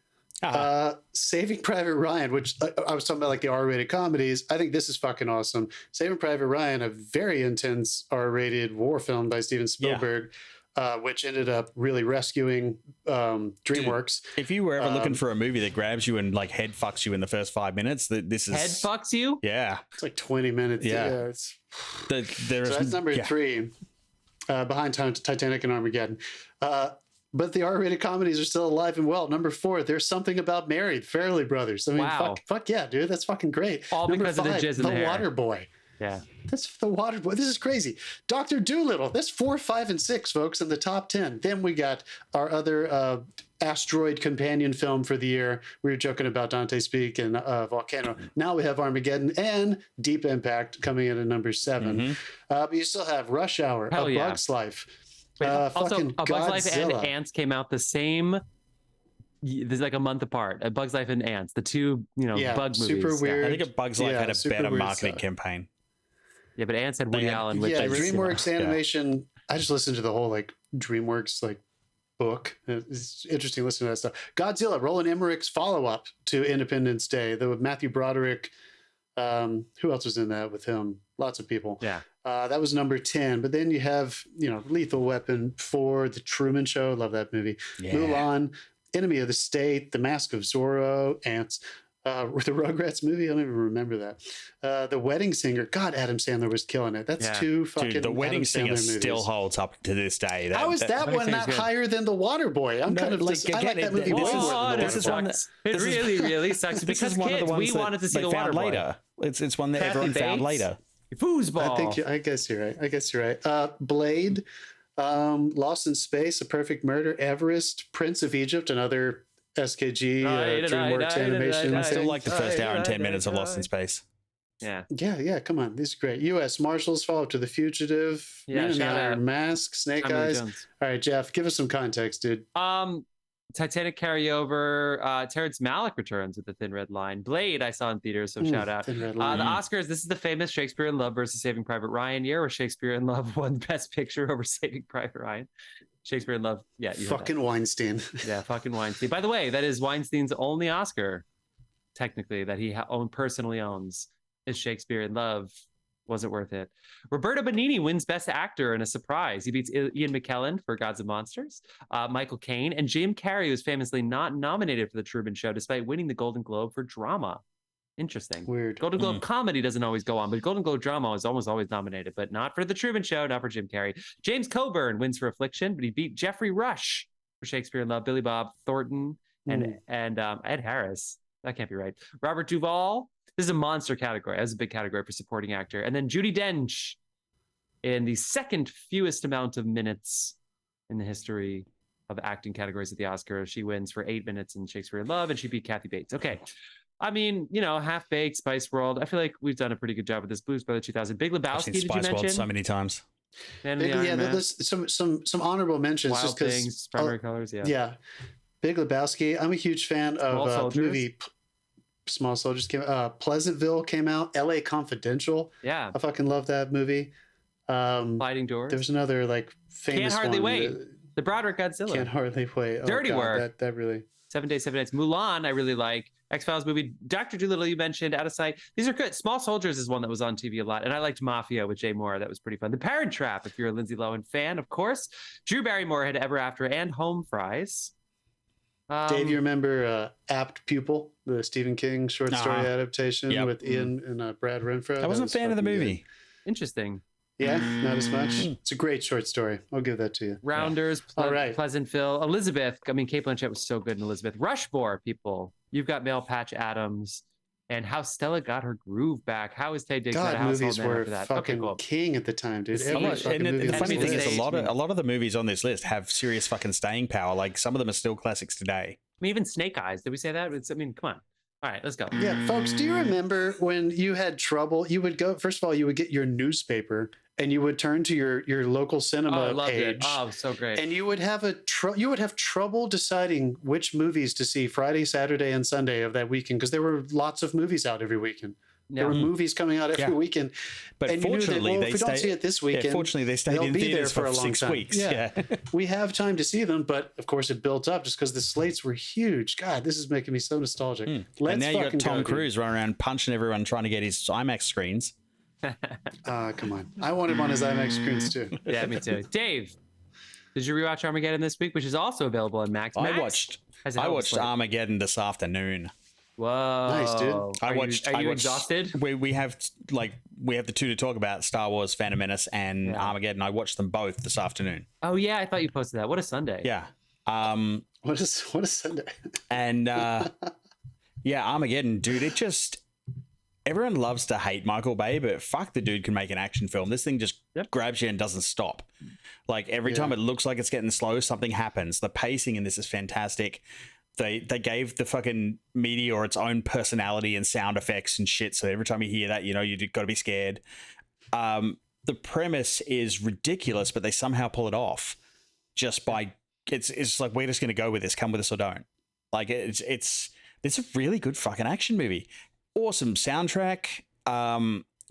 Saving Private Ryan, which I was talking about, like the R-rated comedies. I think this is fucking awesome. Saving Private Ryan, a very intense R-rated war film by Steven Spielberg, which ended up really rescuing DreamWorks. If you were ever looking for a movie that grabs you and like head fucks you in the first 5 minutes, this is Head fucks you? Yeah, It's like 20 minutes. Yeah. So that's number 3, behind Titanic and Armageddon. But the R-rated comedies are still alive and well. Number 4, There's Something About Mary, Farrelly Brothers. I mean, Wow. fuck yeah, dude. That's fucking great. All Number because of the 5, jizz in the hair. Water Boy. Yeah. That's The Water Boy. This is crazy. Dr. Dolittle. That's 4, 5, and 6, folks, in the top 10. Then we got our other asteroid companion film for the year. We were joking about Dante's Peak and Volcano. Now we have Armageddon and Deep Impact coming in at number 7. But you still have Rush Hour, Hell A yeah. Bug's Life. Wait, also, fucking A Bug's Life and Godzilla. Ants came out the same. There's like a month apart. A Bug's Life and Ants, the two, bug movies. super weird. I think A Bug's Life had a super better weird marketing stuff. campaign. Yeah, but Ants had Woody Yeah. Allen. Which Yeah, is, DreamWorks animation. I just listened to the whole like DreamWorks like book. It's interesting listening to that stuff. Godzilla, Roland Emmerich's follow-up to Independence Day. The Matthew Broderick. Who else was in that with him? Lots of people. Yeah. That was number 10. But then you have, Lethal Weapon 4, The Truman Show. Love that movie. Yeah. Mulan, Enemy of the State, The Mask of Zorro, Ants. The Rugrats movie, I don't even remember that. The Wedding Singer, God, Adam Sandler was killing it. That's 2 fucking Dude, The Wedding Adam Singer Sandler still movies. holds up to this day. How is that Wedding one not Singer's good. higher than The Water Boy? I'm No, kind of like, I like again, that movie way this more is- than The this Water is Boy. one sucks. It really sucks This because is one of the kids, we ones that wanted to see they The Water found Boy. later. It's one that Kathy everyone found Bates? later. Foosball. I guess you're right. Blade, Lost in Space, A Perfect Murder, Everest, Prince of Egypt, another SKG DreamWorks animation. I still thing. like the first hour and 10 minutes of Lost in Space. Yeah. Yeah, come on. These are great. U.S. Marshals, Follow Up to the Fugitive, Yeah, Men in shout Iron out. Mask, Snake Tommy Lee Eyes. Jones. All right, Jeff, give us some context, dude. Titanic carryover. Terrence Malick returns with The Thin Red Line. Blade I saw in theaters, so shout out. Thin Red The Line. Oscars, this is the famous Shakespeare in Love versus Saving Private Ryan year, where Shakespeare in Love won Best Picture over Saving Private Ryan. Shakespeare in Love, yeah. You heard Fucking Weinstein. that. Yeah, fucking Weinstein. By the way, that is Weinstein's only Oscar, technically, that he personally owns, is Shakespeare in Love. Wasn't worth it. Roberto Benigni wins Best Actor in a surprise. He beats Ian McKellen for Gods and Monsters. Michael Caine and Jim Carrey was famously not nominated for The Truman Show, despite winning the Golden Globe for drama. Interesting. Weird. Golden Globe comedy doesn't always go on, but Golden Globe drama is almost always nominated, but not for The Truman Show, not for Jim Carrey. James Coburn wins for Affliction, but he beat Jeffrey Rush for Shakespeare in Love, Billy Bob Thornton, and Ed Harris. That can't be right. Robert Duvall. This is a monster category. That's a big category for supporting actor. And then Judi Dench in the second fewest amount of minutes in the history of acting categories at the Oscars. She wins for 8 minutes in Shakespeare in Love, and she beat Kathy Bates. Okay. I mean, Half Baked, Spice World. I feel like we've done a pretty good job with this. Blues Brother 2000. Big Lebowski, did you Spice mention? World so many times. There's some honorable mentions. Wild just because Things, Primary Colors, yeah. Big Lebowski. I'm a huge fan of the movie Small Soldiers. Pleasantville came out. L.A. Confidential. Yeah, I fucking love that movie. Sliding Doors. There's another famous Can't Hardly one. Wait. The Broderick Godzilla. Can't Hardly Wait. Oh, Dirty God, Work. That really. 7 Days, 7 Nights. Mulan, I really like. X-Files movie. Dr. Dolittle, you mentioned. Out of Sight. These are good. Small Soldiers is one that was on TV a lot. And I liked Mafia with Jay Moore. That was pretty fun. The Parent Trap, if you're a Lindsay Lohan fan, of course. Drew Barrymore had Ever After and Home Fries. Dave, you remember Apt Pupil, the Stephen King short story adaptation with Ian and Brad Renfro? I wasn't a fan of the movie. Good. Interesting. Yeah, not as much. It's a great short story. I'll give that to you. Rounders, All right. Pleasantville, Elizabeth. I mean, Kate Blanchett was so good in Elizabeth. Rushmore, people. You've got Male Patch Adams, and How Stella Got Her Groove Back. How is Tay Diggs at a household movies name were after that? fucking Cool. king at the time, dude. The funny thing is, a lot of the movies on this list have serious fucking staying power. Like some of them are still classics today. I mean, even Snake Eyes. Did we say that? Come on. All right, let's go. Yeah, folks, do you remember when you had trouble? You would go, first of all, you would get your newspaper and you would turn to your local cinema page. Oh, so great. And you would have trouble deciding which movies to see Friday, Saturday, and Sunday of that weekend because there were lots of movies out every weekend. There were movies coming out every weekend. But and fortunately, if we don't see it this weekend, fortunately they stayed in theaters for a long 6 weeks. Yeah. We have time to see them, but of course it built up just because the slates were huge. God, this is making me so nostalgic. And now you got Tom Cruise running around punching everyone trying to get his IMAX screens. Come on. I want him on his IMAX screens too. Yeah, me too. Dave, did you rewatch Armageddon this week, which is also available on Max? I watched Armageddon this afternoon. Whoa. Nice, dude. Are you exhausted? We have the two to talk about, Star Wars Phantom Menace and Armageddon. I watched them both this afternoon. Oh yeah, I thought you posted that. What a Sunday. Yeah. What a Sunday. And Armageddon, dude, everyone loves to hate Michael Bay, but fuck, the dude can make an action film. This thing just grabs you and doesn't stop. Like every time it looks like it's getting slow, something happens. The pacing in this is fantastic. They gave the fucking meteor its own personality and sound effects and shit. So every time you hear that, you've got to be scared. The premise is ridiculous, but they somehow pull it off just by it's like, we're just going to go with this. Come with us or don't. Like it's a really good fucking action movie. Awesome soundtrack.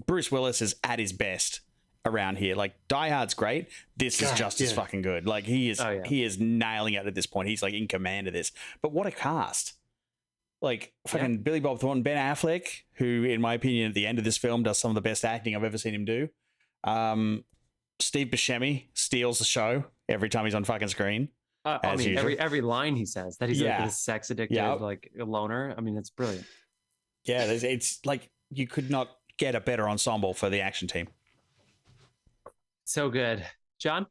Bruce Willis is at his best around here. Like Die Hard's great. This is just as fucking good. Like he is nailing it at this point. He's like in command of this. But what a cast. Like fucking Billy Bob Thornton, Ben Affleck, who in my opinion at the end of this film does some of the best acting I've ever seen him do. Steve Buscemi steals the show every time he's on fucking screen. I mean, every line he says that he's like a sex addicted, like a loner. I mean, it's brilliant. Yeah, it's like you could not get a better ensemble for the action team. So good. John?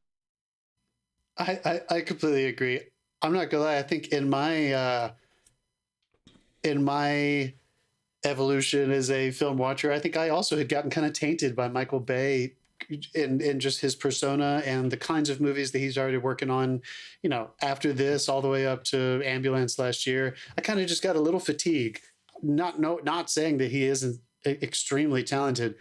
I completely agree. I'm not gonna lie. I think in my evolution as a film watcher, I think I also had gotten kind of tainted by Michael Bay in just his persona and the kinds of movies that he's already working on, after this all the way up to Ambulance last year. I kind of just got a little fatigue. Not saying that he isn't extremely talented,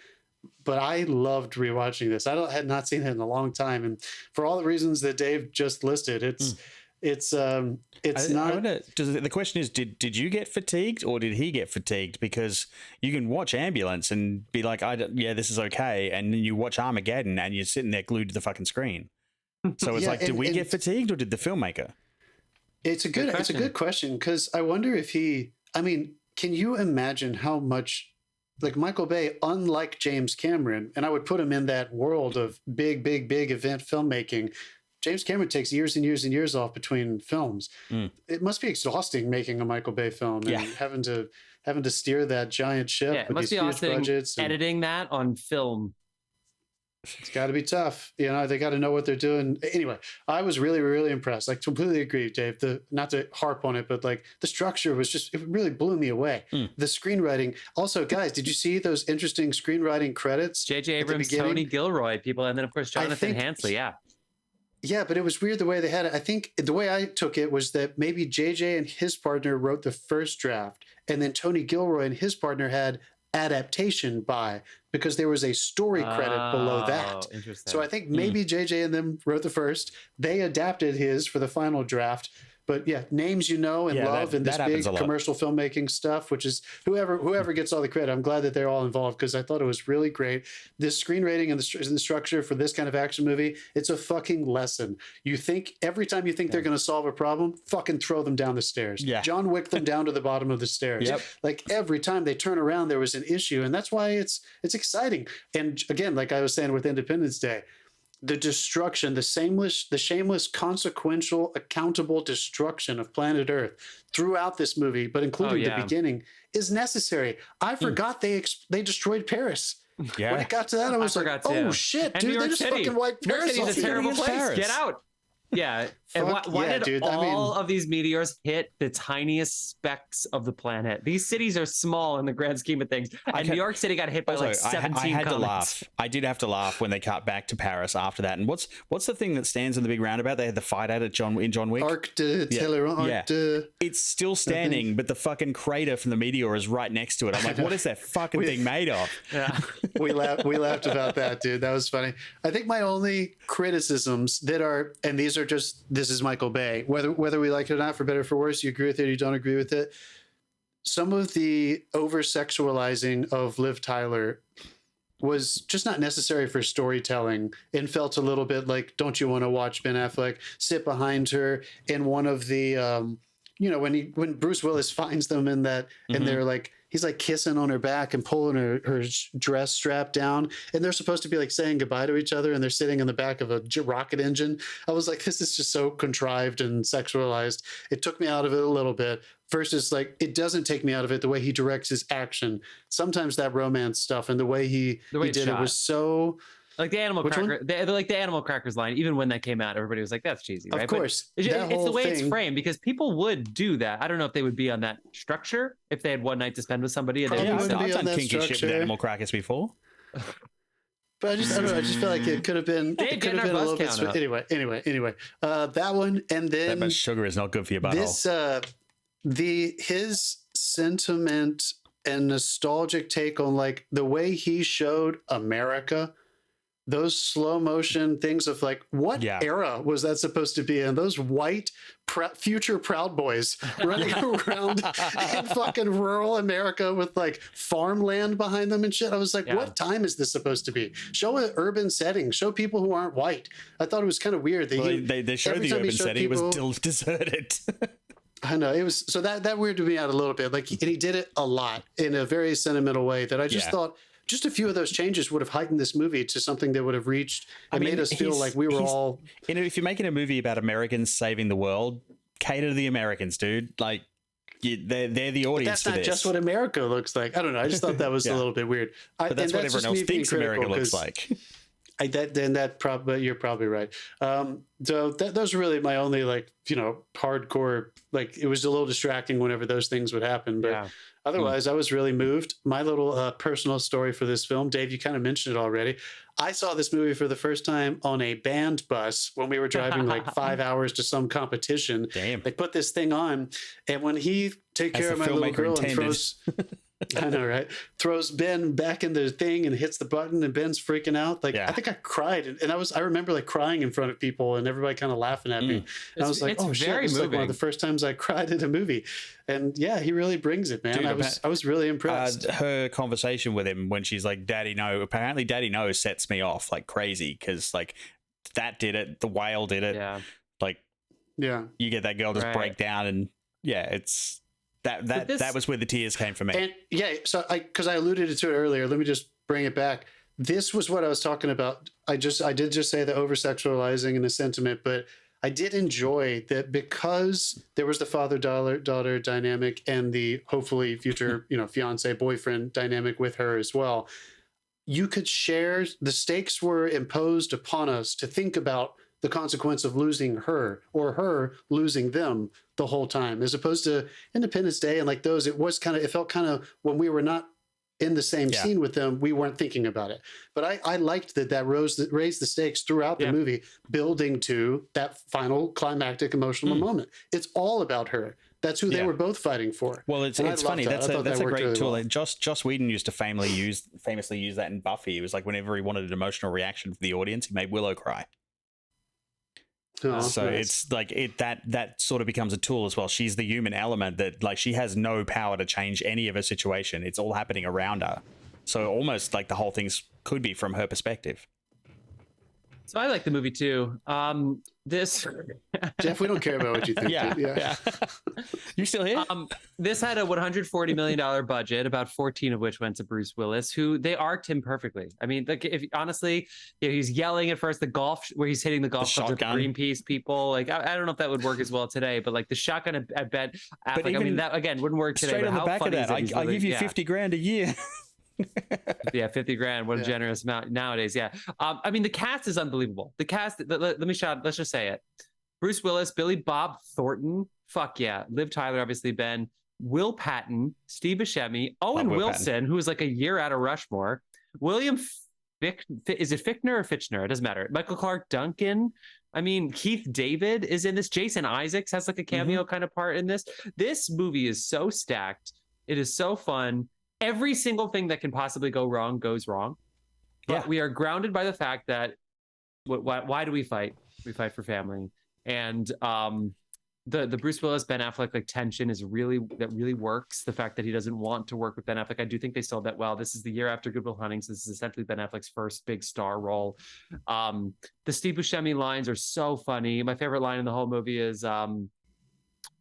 but I loved rewatching this. I had not seen it in a long time, and for all the reasons that Dave just listed, it's not. The question is, did you get fatigued or did he get fatigued? Because you can watch Ambulance and be like, this is okay, and then you watch Armageddon and you're sitting there glued to the fucking screen. So it's did we get fatigued or did the filmmaker? It's a good question, because I wonder if can you imagine how much, like Michael Bay, unlike James Cameron, and I would put him in that world of big event filmmaking. James Cameron takes years and years and years off between films. It must be exhausting making a Michael Bay film and having to steer that giant ship with these huge budgets. Editing that on film. It's got to be tough. You know, they got to know what they're doing. Anyway, I was really, really impressed. Like, completely agree, Dave. Not to harp on it, but like the structure was just, it really blew me away. The screenwriting. Also, guys, did you see those interesting screenwriting credits? J.J. Abrams, Tony Gilroy, people, and then of course Jonathan Hansley. Yeah. Yeah, but it was weird the way they had it. I think the way I took it was that maybe JJ and his partner wrote the first draft, and then Tony Gilroy and his partner had adaptation by, because there was a story credit below that. Interesting. So I think maybe JJ and them wrote the first. They adapted his for the final draft. But yeah, names and love and this big commercial filmmaking stuff, which is whoever gets all the credit. I'm glad that they're all involved because I thought it was really great. This screen rating and the structure for this kind of action movie, it's a fucking lesson. You think every time you think they're going to solve a problem, fucking throw them down the stairs. Yeah. John Wick them down to the bottom of the stairs. Yep. Like every time they turn around, there was an issue, and that's why it's exciting. And again, like I was saying with Independence Day, the destruction, the shameless, consequential, accountable destruction of planet Earth throughout this movie, but including the beginning, is necessary. I forgot they destroyed Paris. Yeah. When it got to that, I was like, oh shit, and dude, they just fucking wiped Paris off. It's a terrible place. Paris. Get out. Yeah. And why did all of these meteors hit the tiniest specks of the planet? These cities are small in the grand scheme of things. And New York City got hit by like 17 I had comets. to laugh. I did have to laugh when they cut back to Paris after that. And what's the thing that stands in the big roundabout? They had the fight at it in John Wick. Arc de Talleyrand. It's still standing, but the fucking crater from the meteor is right next to it. I'm like, what is that fucking thing made of? Yeah. We laughed about that, dude. That was funny. I think my only criticisms that are, and these are just, this is Michael Bay, whether we like it or not, for better or for worse, you agree with it or you don't agree with it. Some of the over-sexualizing of Liv Tyler was just not necessary for storytelling and felt a little bit like, don't you want to watch Ben Affleck sit behind her in one of the, when Bruce Willis finds them in that, and they're like, he's like kissing on her back and pulling her dress strap down. And they're supposed to be like saying goodbye to each other. And they're sitting in the back of a rocket engine. I was like, this is just so contrived and sexualized. It took me out of it a little bit versus like, it doesn't take me out of it the way he directs his action. Sometimes that romance stuff and the way he did it was so... Like the animal cracker, like the animal crackers line. Even when that came out, everybody was like, "That's cheesy." Right? Of course, but it's the way it's framed because people would do that. I don't know if they would be on that structure if they had one night to spend with somebody. And I've done kinky shit with animal crackers before. But I don't know. I just feel like it could have been. It could have been a little bit. Anyway. That one, and then that much sugar is not good for your butthole. His sentiment and nostalgic take on like the way he showed America. Those slow motion things of like, what era was that supposed to be in? Those white future Proud Boys running around in fucking rural America with like farmland behind them and shit. I was like, what time is this supposed to be? Show an urban setting. Show people who aren't white. I thought it was kind of weird. They showed the urban setting. It was still deserted. I know it was. So that weirded me out a little bit. Like he did it a lot in a very sentimental way that I just thought, just a few of those changes would have heightened this movie to something that would have reached and made us feel like we were all... if you're making a movie about Americans saving the world, cater to the Americans, dude. Like, they're the audience for this. That's not just what America looks like. I don't know. I just thought that was a little bit weird. But that's what everyone else thinks America looks like. You're probably right. So those are really my only hardcore, it was a little distracting whenever those things would happen. But otherwise, I was really moved. My little personal story for this film, Dave, you kind of mentioned it already. I saw this movie for the first time on a band bus when we were driving 5 hours to some competition. Damn. They put this thing on, and when he take care of my little girl and throws... I know, right? Throws Ben back in the thing and hits the button, and Ben's freaking out. I think I cried, and I remember crying in front of people and everybody kind of laughing at me. And I was like, "Oh shit!" It's like one of the first times I cried in a movie, and he really brings it, man. Dude, I was really impressed. Her conversation with him when she's like, "Daddy, no." Apparently, Daddy, no sets me off like crazy because that did it. The whale did it. Yeah. You get that girl just break down, and it's. That was where the tears came from me. And so because I alluded to it earlier, let me just bring it back. This was what I was talking about. I did just say the over-sexualizing and the sentiment, but I did enjoy that because there was the father-daughter dynamic and the hopefully future, fiance boyfriend dynamic with her as well. you could share, the stakes were imposed upon us to think about the consequence of losing her or her losing them the whole time, as opposed to Independence Day and like those, it felt kind of when we were not in the same scene with them, we weren't thinking about it. But I liked that raised the stakes throughout the movie, building to that final climactic emotional moment. It's all about her. That's who they were both fighting for. Well, it's funny. That's a great really tool. Well. Joss Whedon used to famously use that in Buffy. It was like whenever he wanted an emotional reaction from the audience, he made Willow cry. Oh, so nice. It's like that sort of becomes a tool as well. She's the human element that, like, she has no power to change any of her situation. It's all happening around her. So almost like the whole thing could be from her perspective. So I like the movie too. This Jeff, we don't care about what you think. Yeah. You still here? This had a $140 million budget, about 14 of which went to Bruce Willis, who they arced him perfectly. I mean, like, if honestly, he's yelling at first where he's hitting the golf clubs with the Greenpeace people. Like, I don't know if that would work as well today, but like the shotgun at Bet Affleck, I mean, that again wouldn't work today. Straight on the back of that, I'll give you $50,000 a year. Yeah, $50,000. What a generous amount nowadays. Yeah. I mean, the cast is unbelievable. The cast, let's just say it. Bruce Willis, Billy Bob Thornton, fuck yeah. Liv Tyler, obviously Ben, Will Patton, Steve Buscemi, Owen Wilson, who is like a year out of Rushmore, William is it Fichtner or Fitchner? It doesn't matter. Michael Clarke Duncan. I mean, Keith David is in this. Jason Isaacs has like a cameo kind of part in this. This movie is so stacked. It is so fun. Every single thing that can possibly go wrong goes wrong. But we are grounded by the fact that why do we fight? We fight for family. And the Bruce Willis, Ben Affleck like tension is really works. The fact that he doesn't want to work with Ben Affleck, I do think they sold that well. This is the year after Good Will Hunting, so this is essentially Ben Affleck's first big star role. The Steve Buscemi lines are so funny. My favorite line in the whole movie is oh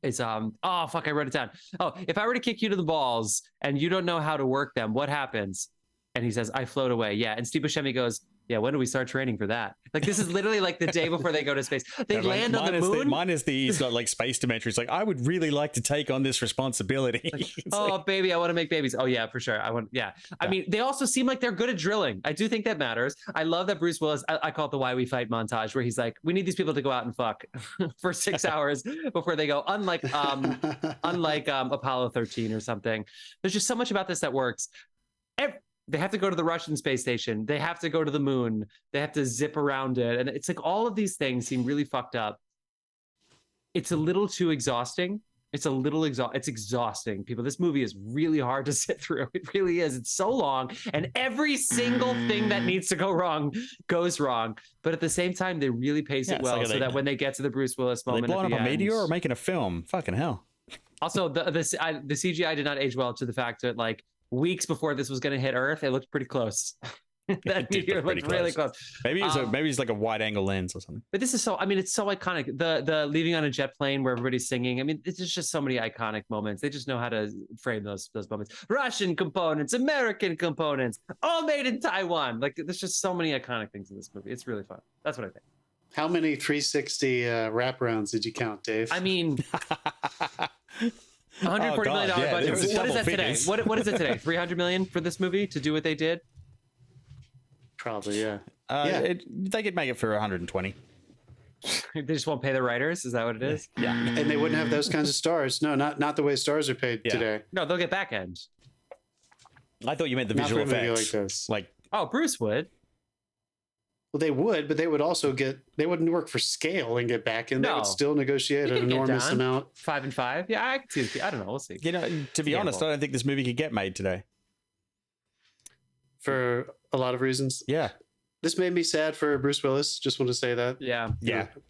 fuck, I wrote it down. Oh, if I were to kick you to the balls and you don't know how to work them, what happens? And he says, I float away. Yeah. And Steve Buscemi goes, yeah, when do we start training for that? Like, this is literally like the day before they go to space. They land on the moon. He's got like space dementia. He's like, I would really like to take on this responsibility. Like, baby, I want to make babies. Oh yeah, for sure. I mean, they also seem like they're good at drilling. I do think that matters. I love that Bruce Willis, I call it the Why We Fight montage, where he's like, we need these people to go out and fuck for 6 hours before they go. Unlike Apollo 13 or something. There's just so much about this that works. They have to go to the Russian space station. They have to go to the moon. They have to zip around it. And it's like all of these things seem really fucked up. It's a little too exhausting. It's exhausting, people. This movie is really hard to sit through. It really is. It's so long. And every single thing that needs to go wrong goes wrong. But at the same time, they really pace it well so that when they get to the Bruce Willis moment, are they blowing up a meteor or making a film? Fucking hell. Also, the CGI did not age well to the fact that, like, weeks before this was going to hit Earth, it looked pretty close. That meteor looked really close. Maybe it's like a wide angle lens or something. But this is it's so iconic. The leaving on a jet plane where everybody's singing. I mean, it's just so many iconic moments. They just know how to frame those moments. Russian components, American components, all made in Taiwan. Like, there's just so many iconic things in this movie. It's really fun. That's what I think. How many 360 wraparounds did you count, Dave? I mean, $140 million budget. What is that today? What is it today? $300 million for this movie to do what they did? Probably, yeah. They could make it for 120. They just won't pay the writers. Is that what it is? Yeah. And they wouldn't have those kinds of stars. No, not the way stars are paid today. No, they'll get back end. I thought you meant the visual effects. Like this. Bruce would. Well, they would, but they would also they wouldn't work for scale and get back in. They would still negotiate an enormous amount. 5 and 5. Yeah, I can see. I don't know. We'll see. To be honest, I don't think this movie could get made today. For a lot of reasons. Yeah. This made me sad for Bruce Willis. Just want to say that. Yeah.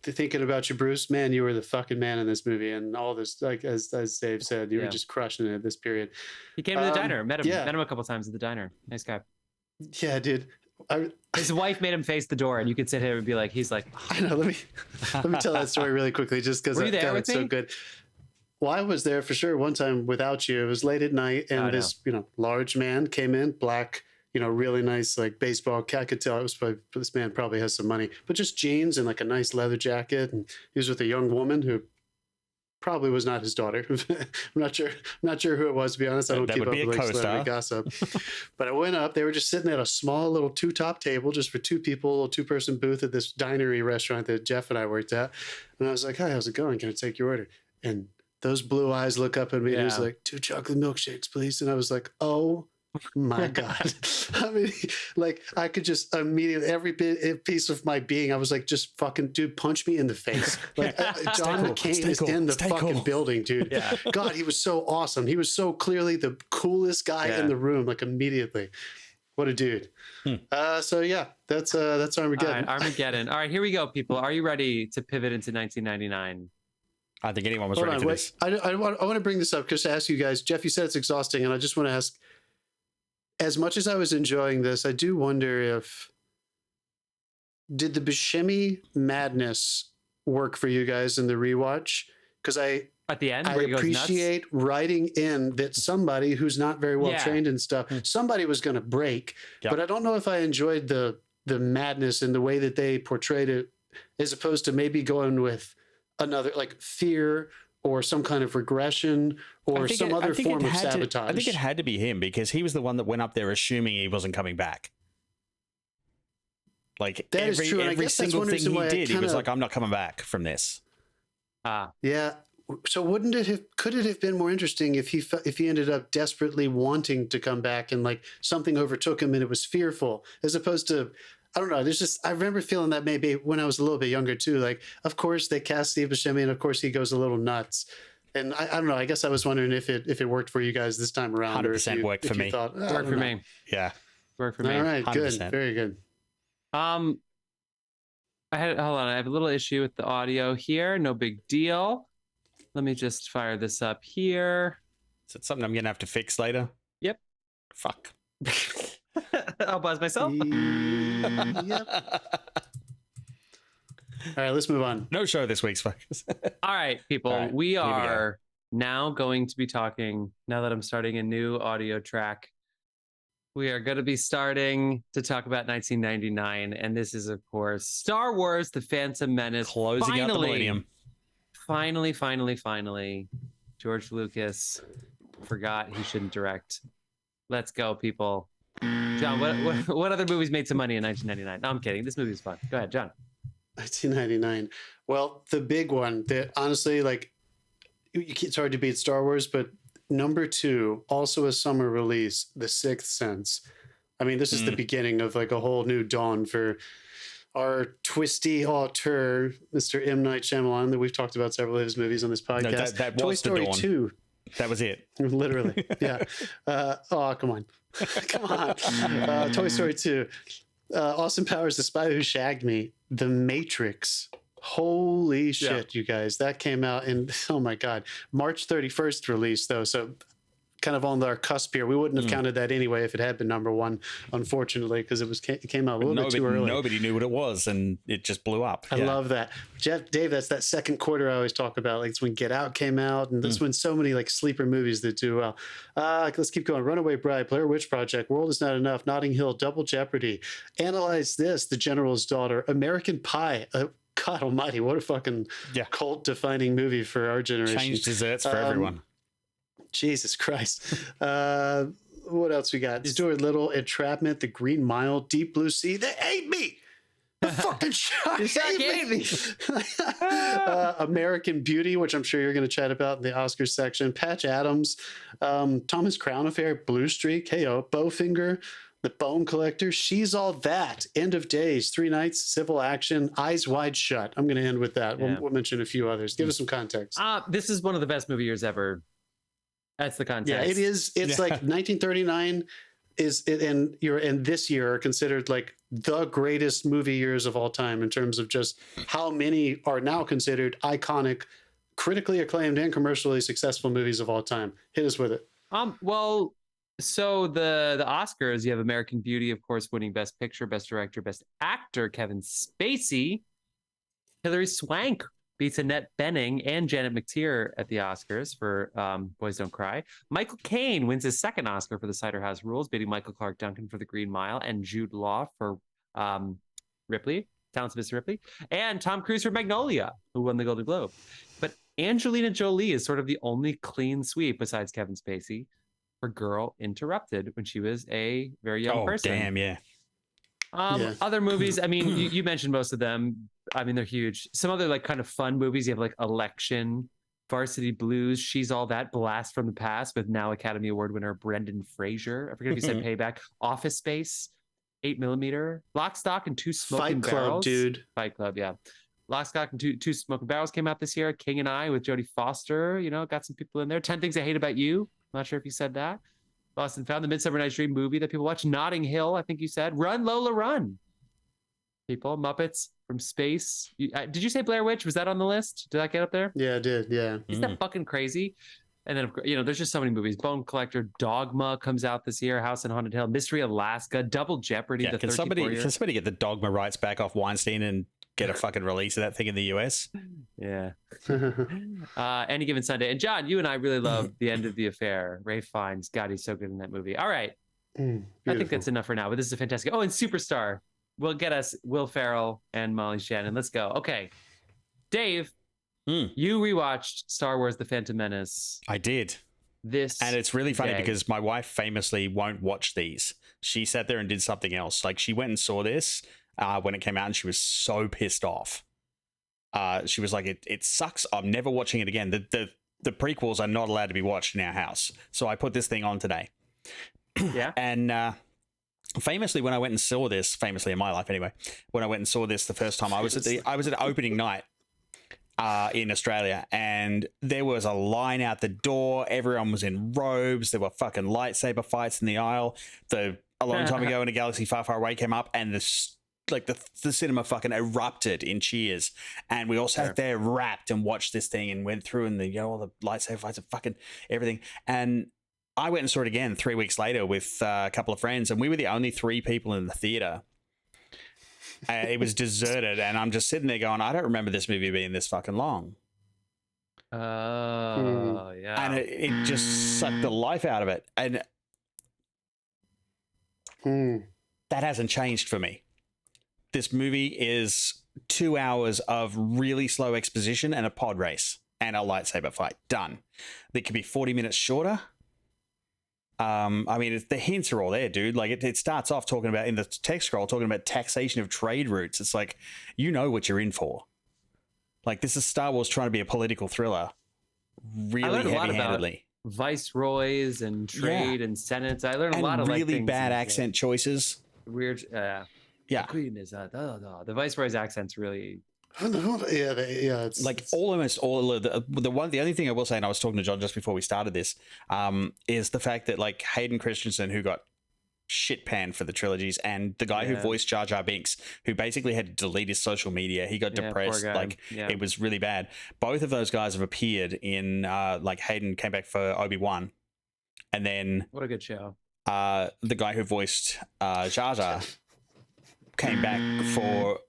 Thinking about you, Bruce, man, you were the fucking man in this movie. And all this, like, as Dave said, you were just crushing it at this period. He came to the diner, met him a couple times at the diner. Nice guy. Yeah, dude. His wife made him face the door, and you could sit here and be like, he's like, I know. Let me tell that story really quickly, just because it's so good. Well, I was there for sure one time without you. It was late at night, and this large man came in, black, really nice, like, baseball cap. I could tell this man probably has some money, but just jeans and like a nice leather jacket. And he was with a young woman who probably was not his daughter. I'm not sure who it was, to be honest. I don't keep up with like celebrity gossip. But I went up. They were just sitting at a small little 2-top table just for 2 people, a 2-person booth at this dinery restaurant that Jeff and I worked at. And I was like, "Hi, how's it going? Can I take your order?" And those blue eyes look up at me and he was like, 2 chocolate milkshakes, please. And I was like, oh my God. I mean, like I could just immediately, every piece of my being, I was like, just fucking, dude, punch me in the face. Like John McCain is in the fucking building, dude. Yeah. God, he was so awesome. He was so clearly the coolest guy in the room, like immediately. What a dude. So yeah, that's Armageddon. All right, Armageddon. All right, here we go, people. Are you ready to pivot into 1999? I think anyone was ready for this. I want to bring this up because to ask you guys, Jeff, you said it's exhausting, and I just want to ask, as much as I was enjoying this, I do wonder did the Buscemi madness work for you guys in the rewatch? Because at the end, I appreciate writing in that somebody who's not very well trained and stuff, somebody was going to break, but I don't know if I enjoyed the madness in the way that they portrayed it, as opposed to maybe going with another like fear or some kind of regression or some other form of sabotage. I think it had to be him because he was the one that went up there assuming he wasn't coming back. Like that is true. Every single thing he did, he was like, "I'm not coming back from this." Yeah. So could it have been more interesting if he ended up desperately wanting to come back and like something overtook him and it was fearful, as opposed to, I don't know. I remember feeling that maybe when I was a little bit younger too. Like, of course they cast Steve Buscemi, and of course he goes a little nuts. And I don't know. I guess I was wondering if it worked for you guys this time around. 100% worked for me. Worked for me. Yeah, worked for me. All right, 100%. Good, very good. Hold on. I have a little issue with the audio here. No big deal. Let me just fire this up here. Is it something I'm gonna have to fix later? Yep. Fuck. I'll buzz myself. Yep. All right, let's move on. No show this week's focus. All right, people. All right, we are now going to be talking, now that I'm starting a new audio track, we are going to be starting to talk about 1999. And this is, of course, Star Wars: The Phantom Menace. Closing out the millennium. Finally, George Lucas forgot he shouldn't direct. Let's go, people. John, what other movies made some money in 1999? No, I'm kidding. This movie is fun. Go ahead, John. 1999. Well, the big one that honestly, like, it's hard to beat Star Wars, but number 2, also a summer release, The Sixth Sense. I mean, this is the beginning of like a whole new dawn for our twisty auteur, Mr. M. Night Shyamalan, that we've talked about several of his movies on this podcast. No, that Toy was Story the dawn. 2. That was it. Literally. Yeah. Oh, come on. Come on. Toy Story 2. Austin Powers, The Spy Who Shagged Me. The Matrix. Holy shit, you guys. That came out in, oh my God, March 31st release, though. So kind of on our cusp here. We wouldn't have counted that anyway if it had been number 1, unfortunately, because it came out a little bit too early. Nobody knew what it was, and it just blew up. I love that. Dave, that's that second quarter I always talk about. Like, it's when Get Out came out, and that's when so many like sleeper movies that do well. Let's keep going. Runaway Bride, Blair Witch Project, World Is Not Enough, Notting Hill, Double Jeopardy, Analyze This, The General's Daughter, American Pie. God almighty, what a fucking cult-defining movie for our generation. Changed desserts for everyone. Jesus Christ. What else we got? Stuart Little, Entrapment, The Green Mile, Deep Blue Sea. They ate me! The fucking shark ate me! American Beauty, which I'm sure you're going to chat about in the Oscars section. Patch Adams, Thomas Crown Affair, Blue Streak, Bowfinger, The Bone Collector, She's All That, End of Days, 3 Nights, Civil Action, Eyes Wide Shut. I'm going to end with that. We'll mention a few others. Give us some context. This is one of the best movie years ever. That's the context. Yeah, it is. It's like 1939 and this year are considered like the greatest movie years of all time in terms of just how many are now considered iconic, critically acclaimed and commercially successful movies of all time. Hit us with it. Well, so the Oscars, you have American Beauty, of course, winning Best Picture, Best Director, Best Actor, Kevin Spacey. Hilary Swank beats Annette Bening and Janet McTeer at the Oscars for Boys Don't Cry. Michael Caine wins his second Oscar for The Cider House Rules, beating Michael Clarke Duncan for The Green Mile and Jude Law for Ripley. Talented Mr. Ripley, and Tom Cruise for Magnolia, who won the Golden Globe. But Angelina Jolie is sort of the only clean sweep besides Kevin Spacey for Girl Interrupted when she was a very young person. Damn, yeah. Other movies, I mean, you mentioned most of them. I mean, they're huge. Some other like kind of fun movies. You have like Election, Varsity Blues, She's All That, Blast from the Past with now Academy Award winner Brendan Fraser. I forget if you said Payback. Office Space, 8mm, Lock, Stock, and Two Smoking Fight Club, Barrels. dude. Fight Club, yeah. Lock, Stock, and Two Smoking Barrels came out this year. King and I with Jodie Foster, you know, got some people in there. 10 Things I Hate About You. Not sure if you said that. Lost and Found, the Midsummer Night's Dream movie that people watch. Notting Hill, I think you said. Run, Lola, Run. People, Muppets from Space. Did you say Blair Witch? Was that on the list? Did that get up there? Yeah, I did. Yeah. Isn't that fucking crazy? And then, you know, there's just so many movies. Bone Collector, Dogma comes out this year. House on Haunted Hill, Mystery Alaska, Double Jeopardy. Yeah, can somebody get the Dogma rights back off Weinstein and get a fucking release of that thing in the US? Yeah. Any Given Sunday. And John, you and I really love The End of the Affair. Ray Fiennes. God, he's so good in that movie. All right. I think that's enough for now, but this is a fantastic. Oh, and Superstar will get us Will Ferrell and Molly Shannon. Let's go. Okay. Dave, you rewatched Star Wars The Phantom Menace. I did. And it's really funny because my wife famously won't watch these. She sat there and did something else. Like she went and saw this when it came out and she was so pissed off. She was like, it sucks. I'm never watching it again. The prequels are not allowed to be watched in our house. So I put this thing on today. Yeah. And famously, when I went and saw this, famously in my life anyway, when I went and saw this the first time, I was at opening night in Australia, and there was a line out the door. Everyone was in robes. There were fucking lightsaber fights in the aisle. A long time ago in a galaxy far, far away came up, and the cinema fucking erupted in cheers, and we all sat there wrapped and watched this thing and went through and all the lightsaber fights and fucking everything. And I went and saw it again 3 weeks later with a couple of friends, and we were the only 3 people in the theater. It was deserted, and I'm just sitting there going, I don't remember this movie being this fucking long. Oh, yeah. And it just sucked the life out of it. And that hasn't changed for me. This movie is 2 hours of really slow exposition and a pod race and a lightsaber fight. Done. It could be 40 minutes shorter. I mean, the hints are all there, dude. Like it starts off talking about in the text scroll, talking about taxation of trade routes. It's like, you know what you're in for. Like this is Star Wars trying to be a political thriller, really heavy-handedly. Viceroys and trade and senates. I learned a lot of really bad accent choices. Weird. Yeah. The Queen is the Viceroy's accent's really. It's like almost all of the only thing I will say, and I was talking to John just before we started this, is the fact that like Hayden Christensen, who got shit panned for the trilogies, and the guy who voiced Jar Jar Binks, who basically had to delete his social media, he got depressed. It was really bad. Both of those guys have appeared in like Hayden came back for Obi-Wan, and then what a good show. The guy who voiced Jar Jar came back for.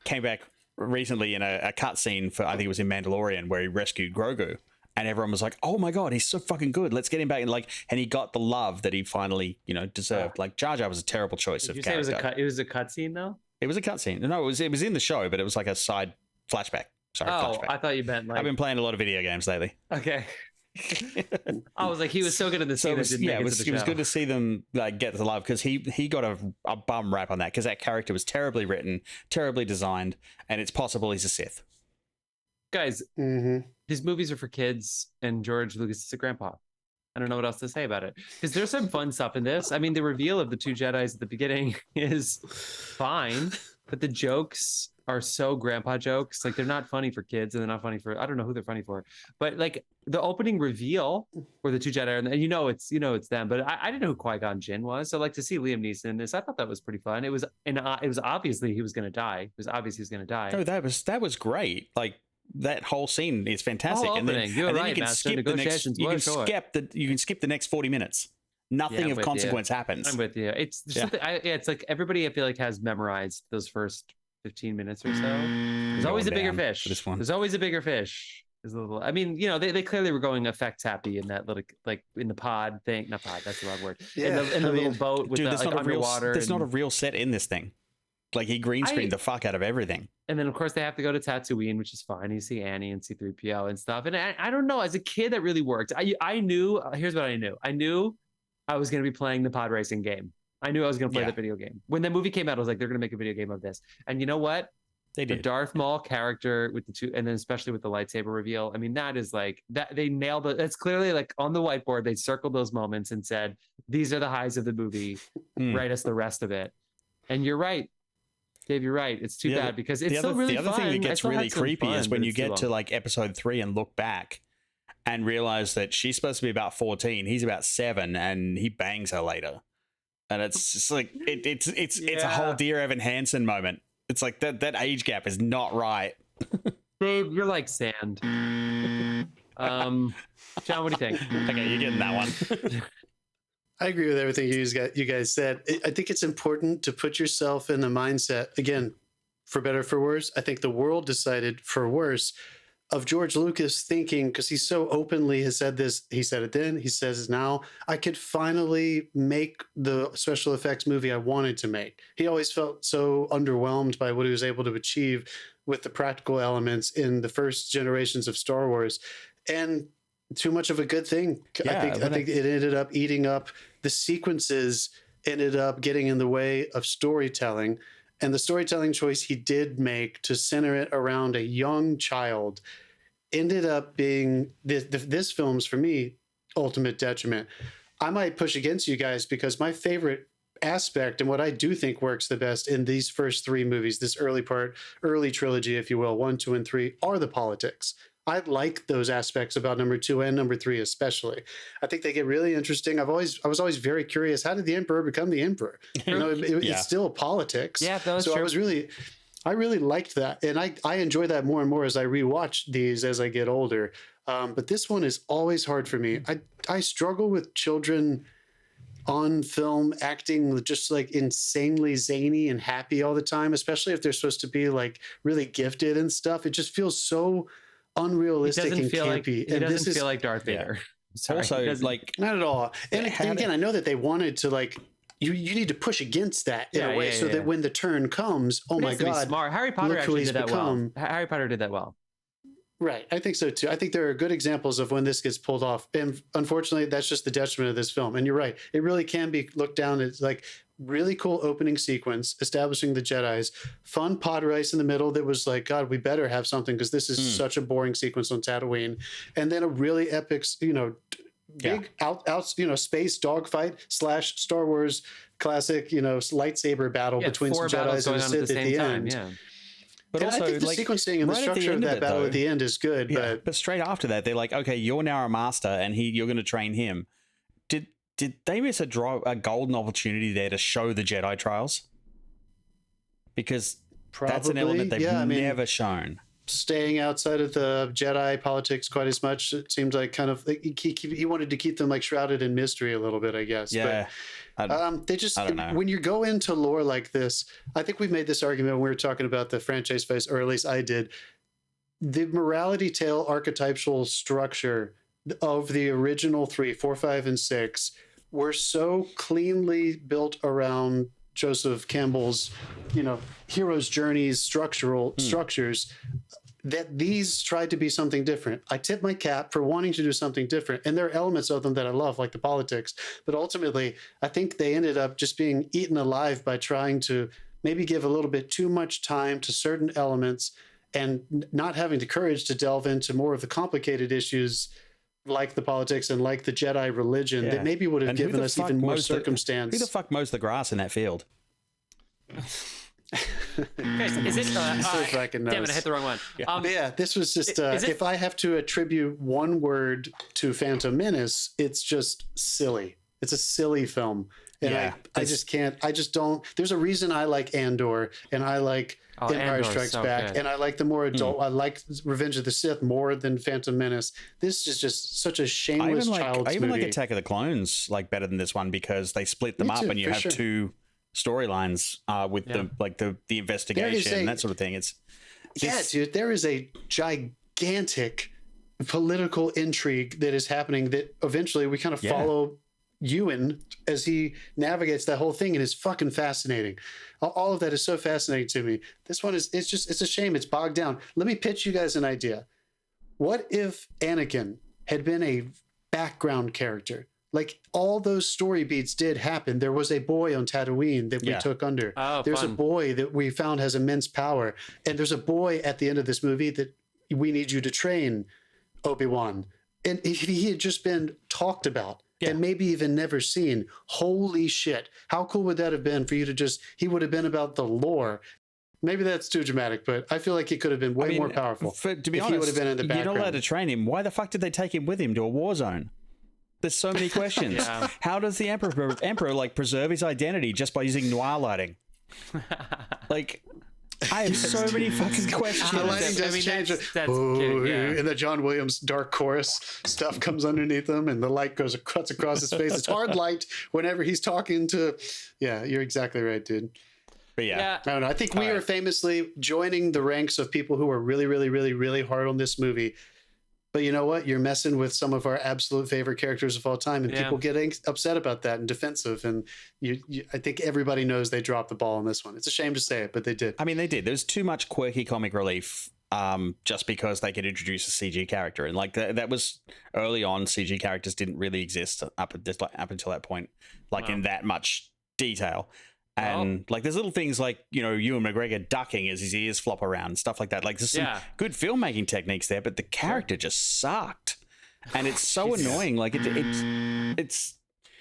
Came back recently in a cutscene for, I think it was in Mandalorian, where he rescued Grogu, and everyone was like, "Oh my god, he's so fucking good! Let's get him back!" And he got the love that he finally, deserved. Like Jar Jar was a terrible choice of character. It was a cutscene though. It was a cutscene. No, it was in the show, but it was like a side flashback. Sorry, flashback. I thought you meant like. I've been playing a lot of video games lately. Okay. I was like, he was so good in the scene. It was good to see them like get the love, because he got a bum rap on that, because that character was terribly written, terribly designed, and it's possible he's a Sith. Guys, these movies are for kids, and George Lucas is a grandpa. I don't know what else to say about it, because there's some fun stuff in this. I mean, the reveal of the 2 Jedis at the beginning is fine, but the jokes are so grandpa jokes. Like, they're not funny for kids, and they're not funny for, I don't know who they're funny for, but like the opening reveal where the 2 Jedi are, and it's them, but I didn't know who Qui-Gon Jinn was. So like to see Liam Neeson in this, I thought that was pretty fun. It was obviously he was going to die. It was obvious he was going to die. Oh, that was great. Like that whole scene is fantastic. And then you can skip the next. You can skip the next 40 minutes. Nothing of consequence happens. I'm with you. It's something. It's like everybody I feel like has memorized those first 15 minutes or so. There's always a bigger fish. There's always a bigger fish. is a little. I mean, they clearly were going effects happy in that little like in the pod thing. Not pod. That's the wrong word. Yeah, in the little boat with dude, the there's like not a real, underwater. there's not a real set in this thing. Like he green screened the fuck out of everything. And then of course they have to go to Tatooine, which is fine. You see Annie and C-3PO and stuff. And I don't know. As a kid, that really worked. I knew. Here's what I knew. I knew I was going to be playing the pod racing game. I knew I was going to play the video game. When the movie came out, I was like, they're going to make a video game of this. And you know what? They did. The Darth Maul character with the two, and then especially with the lightsaber reveal. I mean, that is like that. They nailed it. It's clearly like on the whiteboard. They circled those moments and said, "These are the highs of the movie. Write us the rest of it." And you're right, Dave. You're right. It's too bad because it's still really fun. The other thing that gets really creepy is when you get to like episode 3 and look back and realize that she's supposed to be about 14, he's about 7, and he bangs her later. And it's just like it's a whole Dear Evan Hansen moment. It's like that age gap is not right. Dave, you're like sand. John, what do you think? Okay, you're getting that one. I agree with everything you guys said. I think it's important to put yourself in the mindset, again, for better or for worse. I think the world decided for worse of George Lucas thinking, because he so openly has said this, he said it then, he says it now, I could finally make the special effects movie I wanted to make. He always felt so underwhelmed by what he was able to achieve with the practical elements in the first generations of Star Wars. And too much of a good thing. I think it ended up eating up the sequences, ended up getting in the way of storytelling. And the storytelling choice he did make to center it around a young child ended up being this film's, for me, ultimate detriment. I might push against you guys because my favorite aspect and what I do think works the best in these first 3 movies, this early trilogy, if you will, 1, 2, and 3, are the politics. I like those aspects about number 2 and number 3 especially. I think they get really interesting. I was always very curious. How did the emperor become the emperor? It's still politics. Yeah, that was so true. I really liked that, and I enjoy that more and more as I rewatch these as I get older. But this one is always hard for me. I struggle with children on film acting just like insanely zany and happy all the time, especially if they're supposed to be like really gifted and stuff. It just feels so unrealistic and campy. He doesn't feel like Darth Vader. Sorry, also, like not at all. And again, I know that they wanted to like you need to push against that in a way so that when the turn comes, oh my God, smart. Harry Potter actually did that well. Harry Potter did that well. Right. I think so too. I think there are good examples of when this gets pulled off. And unfortunately, that's just the detriment of this film. And you're right. It really can be looked down as like really cool opening sequence, establishing the Jedis, fun pod race in the middle that was like, God, we better have something because this is such a boring sequence on Tatooine. And then a really epic, big space dogfight / Star Wars classic, lightsaber battle between some Jedis and a Sith at the end. Yeah. But also, I think the sequencing and the structure of that battle at the end is good. But straight after that, they're like, okay, you're now a master and you're going to train him. Did they miss a golden opportunity there to show the Jedi trials? Because that's an element they've never shown. Staying outside of the Jedi politics quite as much, it seems like kind of he wanted to keep them like shrouded in mystery a little bit, I guess. Yeah. But they just, I don't know. when you go into lore like this, I think we made this argument when we were talking about the franchise phase, or at least I did. The morality tale archetypal structure of the original 3, 4, 5, and 6 were so cleanly built around Joseph Campbell's, hero's journeys, structures, that these tried to be something different. I tip my cap for wanting to do something different. And there are elements of them that I love, like the politics. But ultimately, I think they ended up just being eaten alive by trying to maybe give a little bit too much time to certain elements and not having the courage to delve into more of the complicated issues like the politics and like the Jedi religion that maybe would have given us even more circumstance. Who the fuck mows the grass in that field? Is it? Damn it, I hit the wrong one. This was just. If I have to attribute one word to Phantom Menace, it's just silly. It's a silly film, and I just can't. I just don't. There's a reason I like Andor, and I like Empire Strikes Back, and I like the more adult. I like Revenge of the Sith more than Phantom Menace. This is just such a shameless child's movie. I even like Attack of the Clones better than this one because they split them up, and you have two storylines with the investigation and that sort of thing. Dude, there is a gigantic political intrigue that is happening that eventually we kind of follow Ewan as he navigates that whole thing, and it's fucking fascinating. All of that is so fascinating to me. This one is, it's a shame it's bogged down. Let me pitch you guys an idea. What if Anakin had been a background character? Like, all those story beats did happen. There was a boy on Tatooine that we took under. There's a boy that we found has immense power. And there's a boy at the end of this movie that we need you to train, Obi-Wan. And if he had just been talked about and maybe even never seen, holy shit, how cool would that have been for you to just, he would have been about the lore. Maybe that's too dramatic, but I feel like he could have been way more powerful. To be honest, he would have been in the background. You're not allowed to train him. Why the fuck did they take him with him to a war zone? There's so many questions. How does the emperor like preserve his identity just by using noir lighting? Like, I have so many fucking questions. The lighting does change. And the John Williams dark chorus stuff comes underneath him, and the light cuts across his face. It's hard light whenever he's talking to. Yeah, you're exactly right, dude. But I don't know. I think we are famously joining the ranks of people who are really, really, really, really hard on this movie. But you know what? You're messing with some of our absolute favorite characters of all time, and people getting upset about that and defensive. And I think everybody knows they dropped the ball on this one. It's a shame to say it, but they did. I mean, they did. There's too much quirky comic relief just because they could introduce a CG character. And like that was early on, CG characters didn't really exist up until that point, like in that much detail. And like there's little things like, you know, Ewan McGregor ducking as his ears flop around and stuff like that. Like there's some good filmmaking techniques there, but the character just sucked. And it's so annoying. Like it's